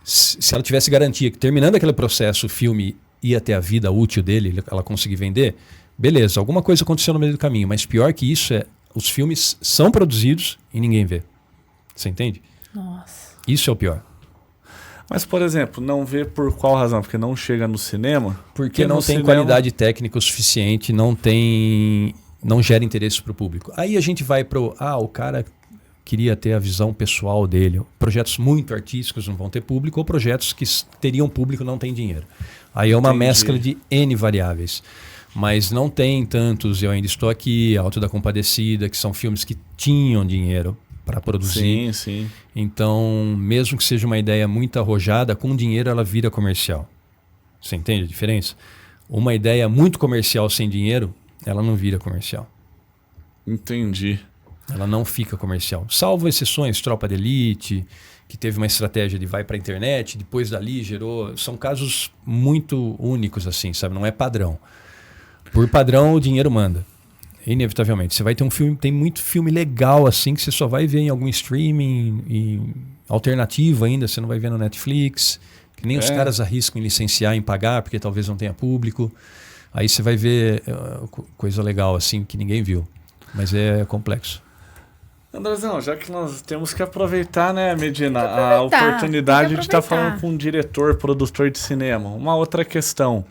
Se ela tivesse garantia que terminando aquele processo, o filme ia ter a vida útil dele, ela conseguir vender, beleza, alguma coisa aconteceu no meio do caminho. Mas pior que isso é, os filmes são produzidos e ninguém vê. Você entende? Nossa. Isso é o pior. Mas, por exemplo, não vê por qual razão? Porque não chega no cinema? Porque não tem qualidade técnica o suficiente, não gera interesse para o público. Aí a gente vai para o cara queria ter a visão pessoal dele. Projetos muito artísticos não vão ter público, ou projetos que teriam público não têm dinheiro. Aí é uma mescla de N variáveis. Mas não tem tantos, Eu Ainda Estou Aqui, Alto da Compadecida, que são filmes que tinham dinheiro para produzir. Sim. Então, mesmo que seja uma ideia muito arrojada, com dinheiro ela vira comercial. Você entende a diferença? Uma ideia muito comercial sem dinheiro, ela não vira comercial. Entendi. Ela não fica comercial. Salvo exceções, Tropa de Elite, que teve uma estratégia de vai para a internet, depois dali gerou... São casos muito únicos, assim, sabe? Não é padrão. Por padrão, o dinheiro manda. Inevitavelmente. Você vai ter um filme, tem muito filme legal assim que você só vai ver em algum streaming alternativo ainda, você não vai ver no Netflix, que nem os caras arriscam em licenciar, em pagar, porque talvez não tenha público. Aí você vai ver coisa legal assim que ninguém viu. Mas é complexo. Andrezão, já que nós temos que aproveitar, né, Medina, a oportunidade de estar falando com um diretor, produtor de cinema. Uma outra questão.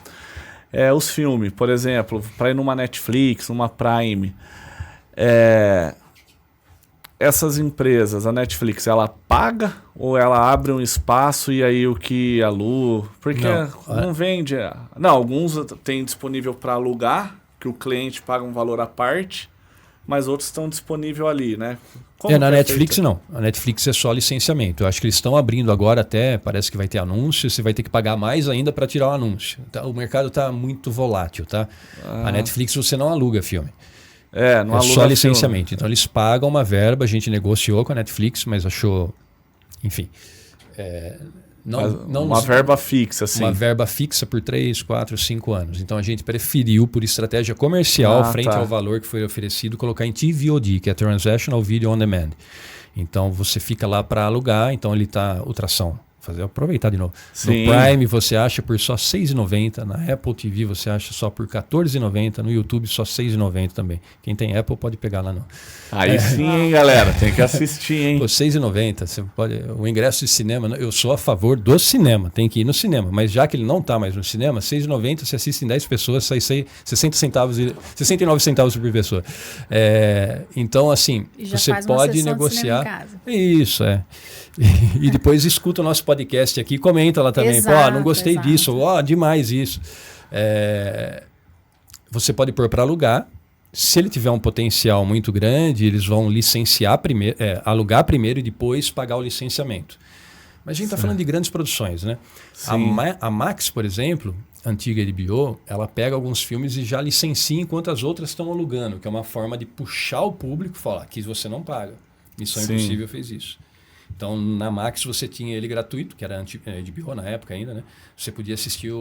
Os filmes, por exemplo, para ir numa Netflix, numa Prime, essas empresas, a Netflix, ela paga ou ela abre um espaço e aí o que aluga? Porque não vende. Não, alguns têm disponível para alugar, que o cliente paga um valor à parte, mas outros estão disponíveis ali, né? Na Netflix não. A Netflix é só licenciamento. Eu acho que eles estão abrindo agora até, parece que vai ter anúncio, você vai ter que pagar mais ainda para tirar o anúncio. O mercado está muito volátil, tá? A Netflix você não aluga filme. Não é só licenciamento. Filme. Então eles pagam uma verba, a gente negociou com a Netflix, mas achou... Enfim... uma verba fixa, assim. Uma verba fixa por 3, 4, 5 anos. Então a gente preferiu, por estratégia comercial, frente ao valor que foi oferecido, colocar em TVOD, que é Transactional Video On Demand. Então você fica lá para alugar, então ele está ultrassom. Aproveitar de novo. Sim. No Prime você acha por só R$ 6,90, na Apple TV você acha só por R$ 14,90, no YouTube só R$ 6,90 também. Quem tem Apple pode pegar lá no... Aí sim, hein, galera, tem que assistir, hein? Pô, R$ 6,90, você pode... O ingresso de cinema, eu sou a favor do cinema, tem que ir no cinema, mas já que ele não está mais no cinema, R$ 6,90 você assiste em 10 pessoas, sai 69 centavos por pessoa. Então, assim, você pode negociar... Isso, E depois escuta o nosso podcast aqui, comenta lá também. Exato, não gostei disso, demais isso. Você pode pôr para alugar. Se ele tiver um potencial muito grande, eles vão licenciar primeiro, alugar primeiro e depois pagar o licenciamento. Mas a gente está falando de grandes produções, né? A Max, por exemplo, antiga HBO, ela pega alguns filmes e já licencia enquanto as outras estão alugando, que é uma forma de puxar o público e falar, aqui você não paga. Missão Impossível fez isso. Então, na Max você tinha ele gratuito, que era HBO na época ainda, né? Você podia assistir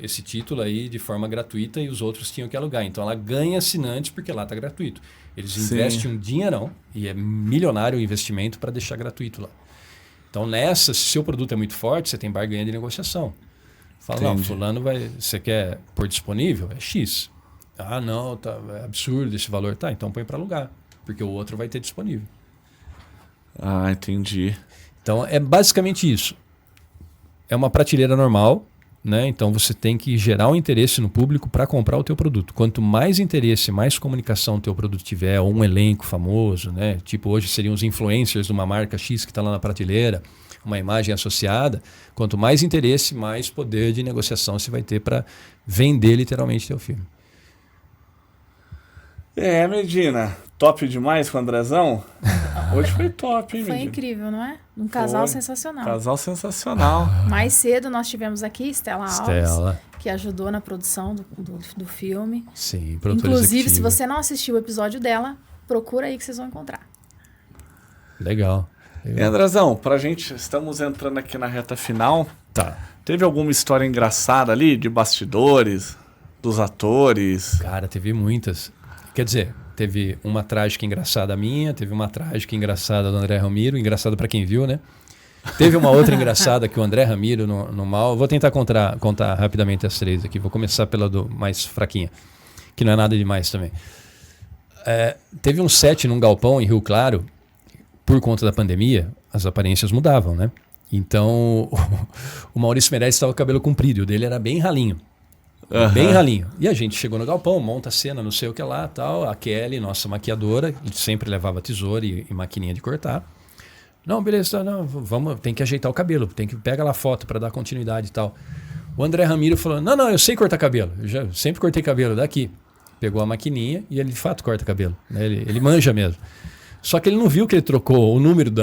esse título aí de forma gratuita e os outros tinham que alugar. Então, ela ganha assinantes porque lá está gratuito. Eles investem um dinheirão e é milionário o investimento para deixar gratuito lá. Então, se seu produto é muito forte, você tem barganha de negociação. Fala, não, fulano você quer pôr disponível? É X. Não, é absurdo esse valor. Tá, então põe para alugar, porque o outro vai ter disponível. Entendi. Então, é basicamente isso. É uma prateleira normal, né? Então, você tem que gerar um interesse no público para comprar o teu produto. Quanto mais interesse, mais comunicação o teu produto tiver, ou um elenco famoso, né? Tipo, hoje seriam os influencers de uma marca X que está lá na prateleira, uma imagem associada. Quanto mais interesse, mais poder de negociação você vai ter para vender literalmente teu filme. Medina, top demais com o Andrezão. Hoje foi top, hein, Foi menino? incrível, não é? Um casal sensacional. Casal sensacional. Mais cedo nós tivemos aqui Estela Alves, Estela. que ajudou na produção do filme. Sim, produtora Inclusive, se executiva. você não assistiu o episódio dela, procura aí que vocês vão encontrar. Legal. E Andrezão, estamos entrando aqui na reta final. Tá. Teve alguma história engraçada ali, de bastidores, dos atores? Cara, teve muitas. Quer dizer, teve uma trágica engraçada minha, teve uma trágica engraçada do André Ramiro, engraçada pra quem viu, né? Teve uma outra engraçada que o André Ramiro no mal. Vou tentar contar rapidamente as três aqui. Vou começar pela do mais fraquinha, que não é nada demais também. Teve um set num galpão em Rio Claro. Por conta da pandemia, as aparências mudavam, né? Então, o Maurício Meirelles estava com o cabelo comprido, o dele era bem ralinho. Bem ralinho. E a gente chegou no galpão, monta a cena, não sei o que lá, tal. A Kelly, nossa maquiadora, sempre levava tesoura e maquininha de cortar. Não, beleza, não, vamos, tem que ajeitar o cabelo, tem que pegar lá a foto para dar continuidade e tal. O André Ramiro falou, não, eu sei cortar cabelo, eu já sempre cortei cabelo daqui. Pegou a maquininha e ele de fato corta cabelo, né? Ele manja mesmo. Só que ele não viu que ele trocou o número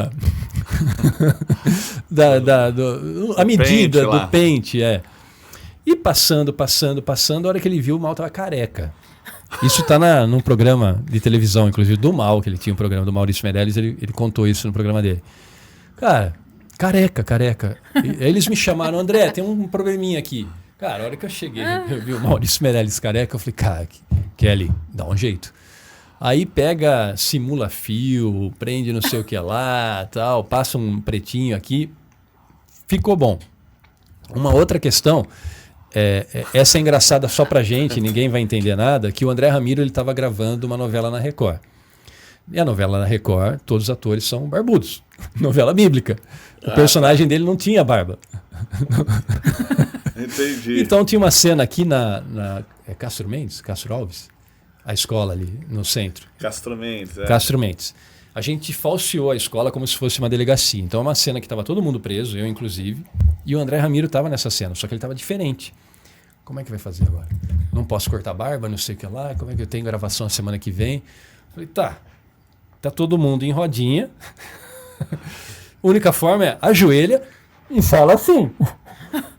a medida do pente, E passando, a hora que ele viu, o Mal tava careca. Isso tá num programa de televisão, inclusive, do Mal, que ele tinha um programa do Maurício Meirelles, ele contou isso no programa dele. Cara, careca. E eles me chamaram, André, tem um probleminha aqui. Cara, a hora que eu cheguei, eu vi o Maurício Meirelles careca, eu falei, cara, Kelly, dá um jeito. Aí simula fio, prende não sei o que lá, tal, passa um pretinho aqui. Ficou bom. Uma outra questão, essa é engraçada só pra gente, ninguém vai entender nada, que o André Ramiro estava gravando uma novela na Record. E a novela na Record, todos os atores são barbudos. Novela bíblica. O personagem dele não tinha barba. Entendi. Então tinha uma cena aqui Castro Alves? A escola ali no centro. Castro Mendes. Castro Mendes. A gente falseou a escola como se fosse uma delegacia. Então é uma cena que estava todo mundo preso, eu inclusive, e o André Ramiro estava nessa cena, só que ele estava diferente. Como é que vai fazer agora? Não posso cortar barba, não sei o que lá, como é que eu tenho gravação a semana que vem? Falei, tá todo mundo em rodinha. A única forma é ajoelha e fala assim.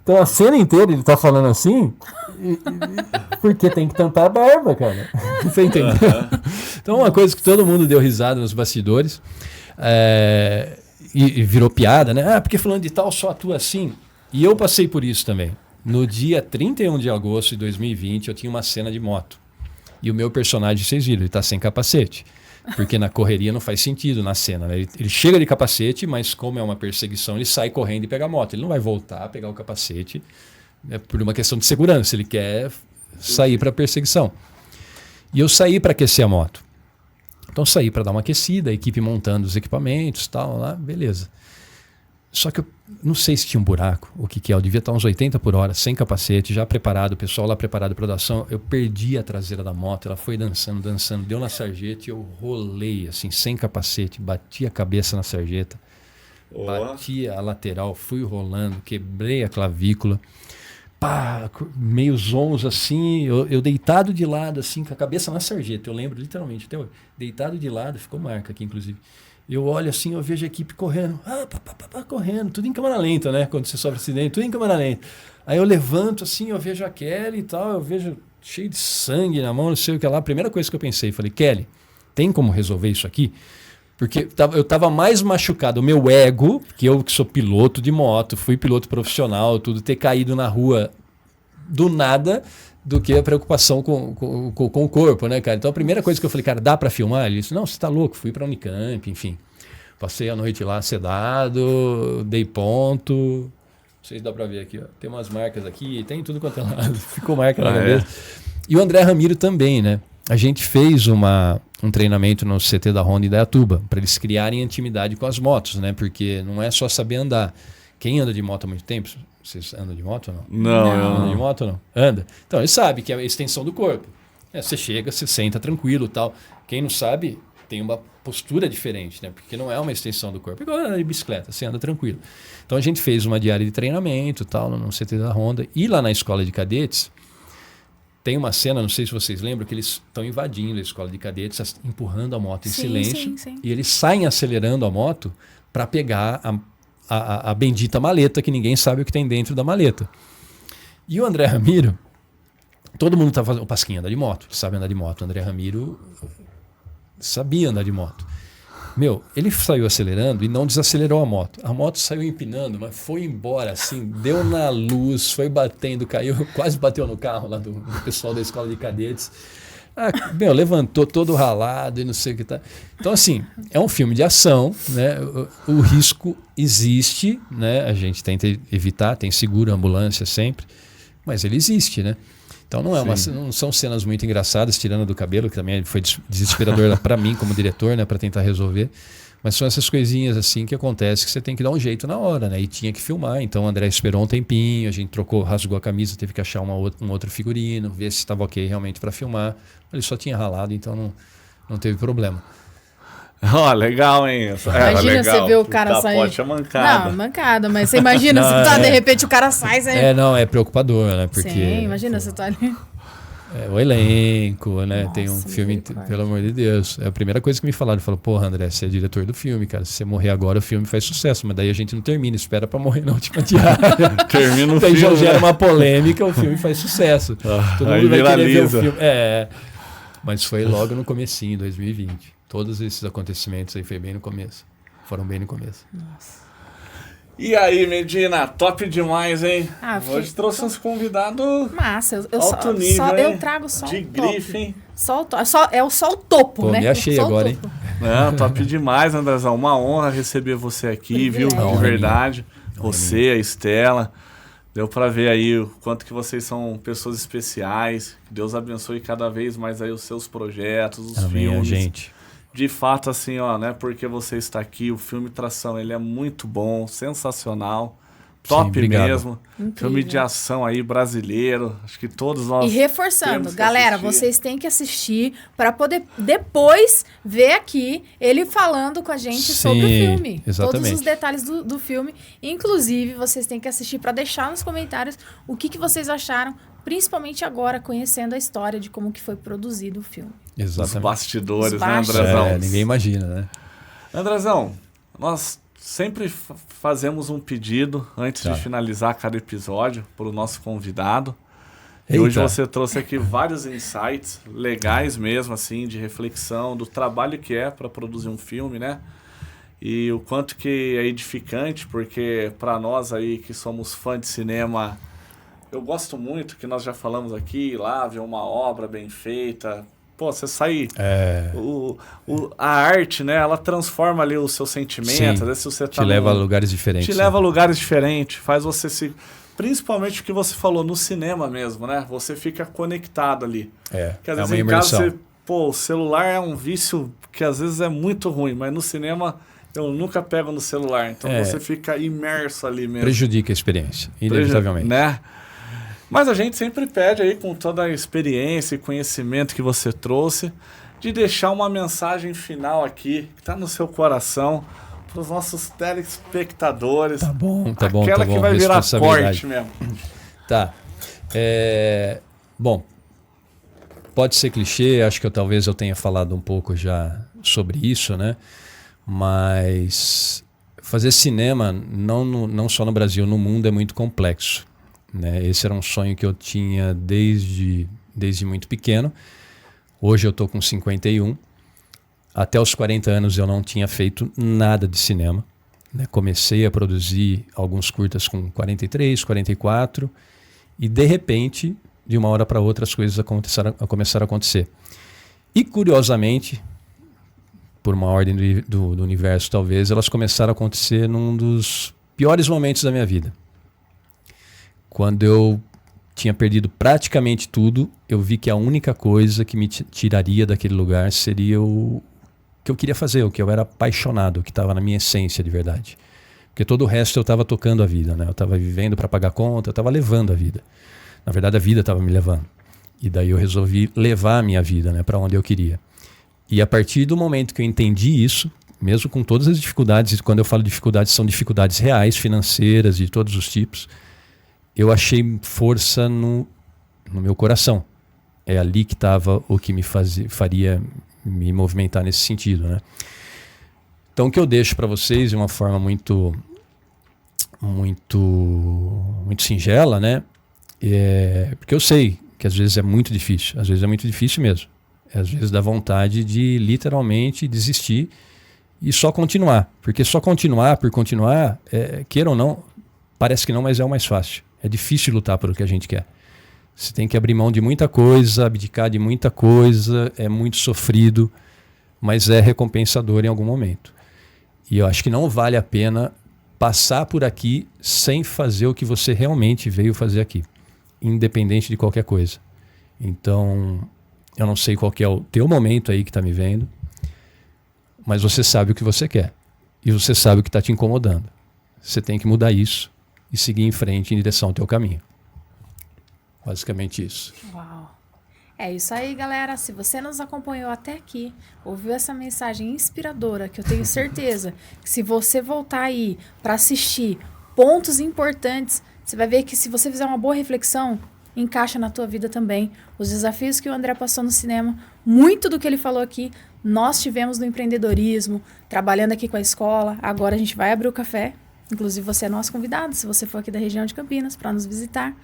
Então a cena inteira ele tá falando assim, porque tem que tampar a barba, cara. Você entendeu? Então uma coisa que todo mundo deu risada nos bastidores, e virou piada, né? Porque falando de tal só atua assim. E eu passei por isso também. No dia 31 de agosto de 2020, eu tinha uma cena de moto. E o meu personagem, vocês viram, ele tá sem capacete. Porque na correria não faz sentido na cena, né? Ele chega de capacete, mas como é uma perseguição, ele sai correndo e pega a moto. Ele não vai voltar a pegar o capacete, né, por uma questão de segurança. Ele quer sair para a perseguição. E eu saí para aquecer a moto. Então saí para dar uma aquecida, a equipe montando os equipamentos, tal, lá, beleza. Só que eu não sei se tinha um buraco, o que é. Eu devia estar uns 80 por hora, sem capacete, já preparado, o pessoal lá preparado para a ação. Eu perdi a traseira da moto, ela foi dançando, deu na sarjeta e eu rolei, assim, sem capacete, bati a cabeça na sarjeta, bati a lateral, fui rolando, quebrei a clavícula, meio zonzo assim, eu deitado de lado, assim, com a cabeça na sarjeta, eu lembro literalmente até hoje, deitado de lado, ficou marca aqui, inclusive. Eu olho assim, eu vejo a equipe correndo, correndo, tudo em câmera lenta, né? Quando você sofre acidente, tudo em câmera lenta. Aí eu levanto assim, eu vejo a Kelly e tal, eu vejo cheio de sangue na mão, não sei o que lá. A primeira coisa que eu pensei, falei, Kelly, tem como resolver isso aqui? Porque eu tava mais machucado, o meu ego, que eu que sou piloto de moto, fui piloto profissional, tudo, ter caído na rua do nada, do que a preocupação com o corpo, né, cara? Então a primeira coisa que eu falei, cara, dá pra filmar? Ele disse, não, você tá louco, fui pra Unicamp, enfim. Passei a noite lá sedado, dei ponto. Não sei se dá pra ver aqui, ó. Tem umas marcas aqui, tem tudo quanto é lado. Ficou marca na cabeça. E o André Ramiro também, né? A gente fez um treinamento no CT da Honda em Indaiatuba, para eles criarem intimidade com as motos, né? Porque não é só saber andar. Quem anda de moto há muito tempo... Vocês andam de moto ou não? Não. Anda de moto ou não? Anda. Então, ele sabe que é a extensão do corpo. Você chega, você senta tranquilo e tal. Quem não sabe, tem uma postura diferente, né? Porque não é uma extensão do corpo. Igual andar de bicicleta, você anda tranquilo. Então, a gente fez uma diária de treinamento e tal, no CT da Honda. E lá na escola de cadetes, Tem uma cena, não sei se vocês lembram, que eles estão invadindo a escola de cadetes, empurrando a moto em silêncio. Sim. E eles saem acelerando a moto para pegar a bendita maleta, que ninguém sabe o que tem dentro da maleta. E o André Ramiro, todo mundo tá fazendo... O Pasquinha anda de moto, sabe andar de moto. O André Ramiro sabia andar de moto. Ele saiu acelerando e não desacelerou a moto. A moto saiu empinando, mas foi embora assim, deu na luz, foi batendo, caiu, quase bateu no carro lá do pessoal da escola de cadetes. Levantou todo ralado e não sei o que tá. Então, assim, é um filme de ação, né? O risco existe, né? A gente tenta evitar, tem seguro, ambulância sempre, mas ele existe, né? Então não são cenas muito engraçadas, tirando do cabelo, que também foi desesperador para mim como diretor, né, para tentar resolver. Mas são essas coisinhas assim que acontecem que você tem que dar um jeito na hora, né? E tinha que filmar. Então o André esperou um tempinho, a gente trocou, rasgou a camisa, teve que achar um outro figurino, ver se estava ok realmente para filmar. Ele só tinha ralado, então não teve problema. Legal, hein? Imagina legal. Você ver o cara sair. É mancada. Não, mancada, mas você imagina se de repente o cara sai. É preocupador, né? Porque, sim, imagina você tá ali. O elenco, né? Nossa, tem um filme, pelo amor de Deus. É a primeira coisa que me falaram. Falou, porra, André, você é diretor do filme, cara. Se você morrer agora, o filme faz sucesso. Mas daí a gente não termina, espera pra morrer na última diária. Termina o daí filme. Já gera uma polêmica, o filme faz sucesso. Todo mundo vai querer ver o filme. Mas foi logo no comecinho, 2020. Todos esses acontecimentos aí foram bem no começo. Nossa. E aí, Medina, top demais, hein? Hoje trouxe uns convidados massa. alto nível, eu trago só de grife, hein? Só o topo, né? Me achei agora, hein? Top demais, Andrezão. Uma honra receber você aqui, viu? De verdade. Você, a Estela. Deu pra ver aí o quanto que vocês são pessoas especiais. Que Deus abençoe cada vez mais aí os seus projetos, os filmes. Gente. De fato, assim, né? Porque você está aqui, o filme Tração, ele é muito bom, sensacional, top mesmo. Incrível. Filme de ação aí brasileiro, acho que todos nós. E reforçando, galera, vocês têm que assistir para poder depois ver aqui ele falando com a gente sobre o filme. Exatamente. Todos os detalhes do filme. Inclusive, vocês têm que assistir para deixar nos comentários o que vocês acharam, principalmente agora, conhecendo a história de como que foi produzido o filme. Exatamente. Os bastidores, né, Andrezão? Ninguém imagina, né? Andrezão, nós sempre fazemos um pedido antes de finalizar cada episódio para o nosso convidado. E hoje você trouxe aqui vários insights legais mesmo, assim, de reflexão do trabalho que é para produzir um filme, né? E o quanto que é edificante, porque para nós aí que somos fãs de cinema, eu gosto muito, que nós já falamos aqui, ir lá ver uma obra bem feita. Pô, você sai... a arte, né? Ela transforma ali o seu sentimento. Sim, às vezes você tá leva a lugares diferentes. Te leva a lugares diferentes. Faz você se... Principalmente o que você falou no cinema mesmo, né? Você fica conectado ali. Porque às vezes uma em imersão. casa o celular é um vício que às vezes é muito ruim. Mas no cinema eu nunca pego no celular. Então você fica imerso ali mesmo. Prejudica a experiência, inevitavelmente. Né? Mas a gente sempre pede aí, com toda a experiência e conhecimento que você trouxe, de deixar uma mensagem final aqui, que está no seu coração, para os nossos telespectadores. Tá bom. Aquela que vai virar corte mesmo. Tá. Bom, pode ser clichê, acho que talvez eu tenha falado um pouco já sobre isso, né? Mas fazer cinema, não só no Brasil, no mundo, é muito complexo. Né? Esse era um sonho que eu tinha desde muito pequeno. Hoje eu estou com 51. Até os 40 anos eu não tinha feito nada de cinema. Né? Comecei a produzir alguns curtas com 43, 44. E de repente, de uma hora para outra, as coisas começaram a acontecer. E curiosamente, por uma ordem do universo talvez, elas começaram a acontecer num dos piores momentos da minha vida. Quando eu tinha perdido praticamente tudo, eu vi que a única coisa que me tiraria daquele lugar seria o que eu queria fazer, o que eu era apaixonado, o que estava na minha essência de verdade. Porque todo o resto eu estava tocando a vida, né? Eu estava vivendo para pagar conta, eu estava levando a vida. Na verdade, a vida estava me levando. E daí eu resolvi levar a minha vida, né, para onde eu queria. E a partir do momento que eu entendi isso, mesmo com todas as dificuldades, e quando eu falo dificuldades, são dificuldades reais, financeiras, de todos os tipos, eu achei força no meu coração. é ali que estava o que faria me movimentar nesse sentido, né? Então o que eu deixo para vocês de uma forma muito singela, né? Porque eu sei que às vezes é muito difícil, mesmo. Às vezes dá vontade de literalmente desistir e só continuar. Porque só continuar por continuar, queira ou não, parece que não, mas é o mais fácil. É difícil lutar por o que a gente quer. Você tem que abrir mão de muita coisa, abdicar de muita coisa, é muito sofrido, mas é recompensador em algum momento. E eu acho que não vale a pena passar por aqui sem fazer o que você realmente veio fazer aqui, independente de qualquer coisa. Então, eu não sei qual que é o teu momento aí que está me vendo, mas você sabe o que você quer e você sabe o que está te incomodando. Você tem que mudar isso e seguir em frente em direção ao teu caminho. Basicamente isso. Uau! É isso aí, galera. Se você nos acompanhou até aqui, ouviu essa mensagem inspiradora, que eu tenho certeza que se você voltar aí para assistir pontos importantes, você vai ver que se você fizer uma boa reflexão, encaixa na tua vida também. Os desafios que o André passou no cinema, muito do que ele falou aqui, nós tivemos no empreendedorismo, trabalhando aqui com a escola. Agora a gente vai abrir o café. Inclusive, você é nosso convidado, se você for aqui da região de Campinas, para nos visitar.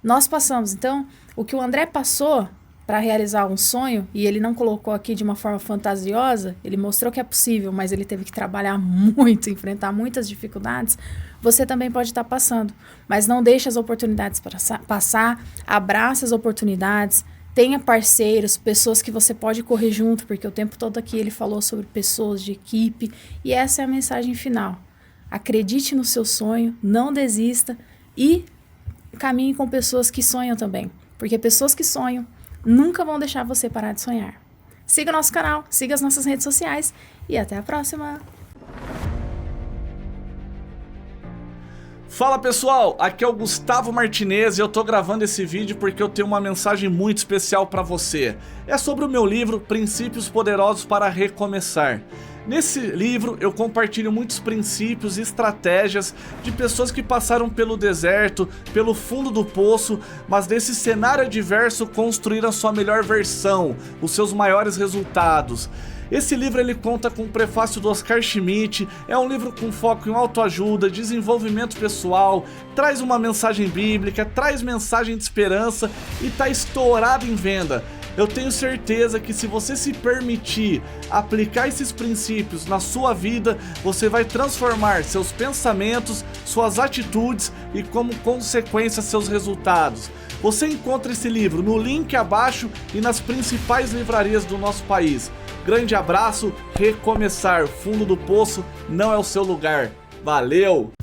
Nós passamos. Então, o que o André passou para realizar um sonho, e ele não colocou aqui de uma forma fantasiosa, ele mostrou que é possível, mas ele teve que trabalhar muito, enfrentar muitas dificuldades, você também pode estar passando. Mas não deixe as oportunidades passar, abrace as oportunidades, tenha parceiros, pessoas que você pode correr junto, porque o tempo todo aqui ele falou sobre pessoas de equipe, e essa é a mensagem final. Acredite no seu sonho, não desista e caminhe com pessoas que sonham também, porque pessoas que sonham nunca vão deixar você parar de sonhar. Siga o nosso canal, siga as nossas redes sociais e até a próxima! Fala pessoal, aqui é o Gustavo Martinez e eu tô gravando esse vídeo porque eu tenho uma mensagem muito especial para você. É sobre o meu livro Princípios Poderosos para Recomeçar. Nesse livro eu compartilho muitos princípios e estratégias de pessoas que passaram pelo deserto, pelo fundo do poço, mas desse cenário adverso construíram a sua melhor versão, os seus maiores resultados. Esse livro ele conta com o prefácio do Oscar Schmidt, é um livro com foco em autoajuda, desenvolvimento pessoal, traz uma mensagem bíblica, traz mensagem de esperança e tá estourado em venda. Eu tenho certeza que se você se permitir aplicar esses princípios na sua vida, você vai transformar seus pensamentos, suas atitudes e, como consequência, seus resultados. Você encontra esse livro no link abaixo e nas principais livrarias do nosso país. Grande abraço, recomeçar, fundo do poço não é o seu lugar. Valeu!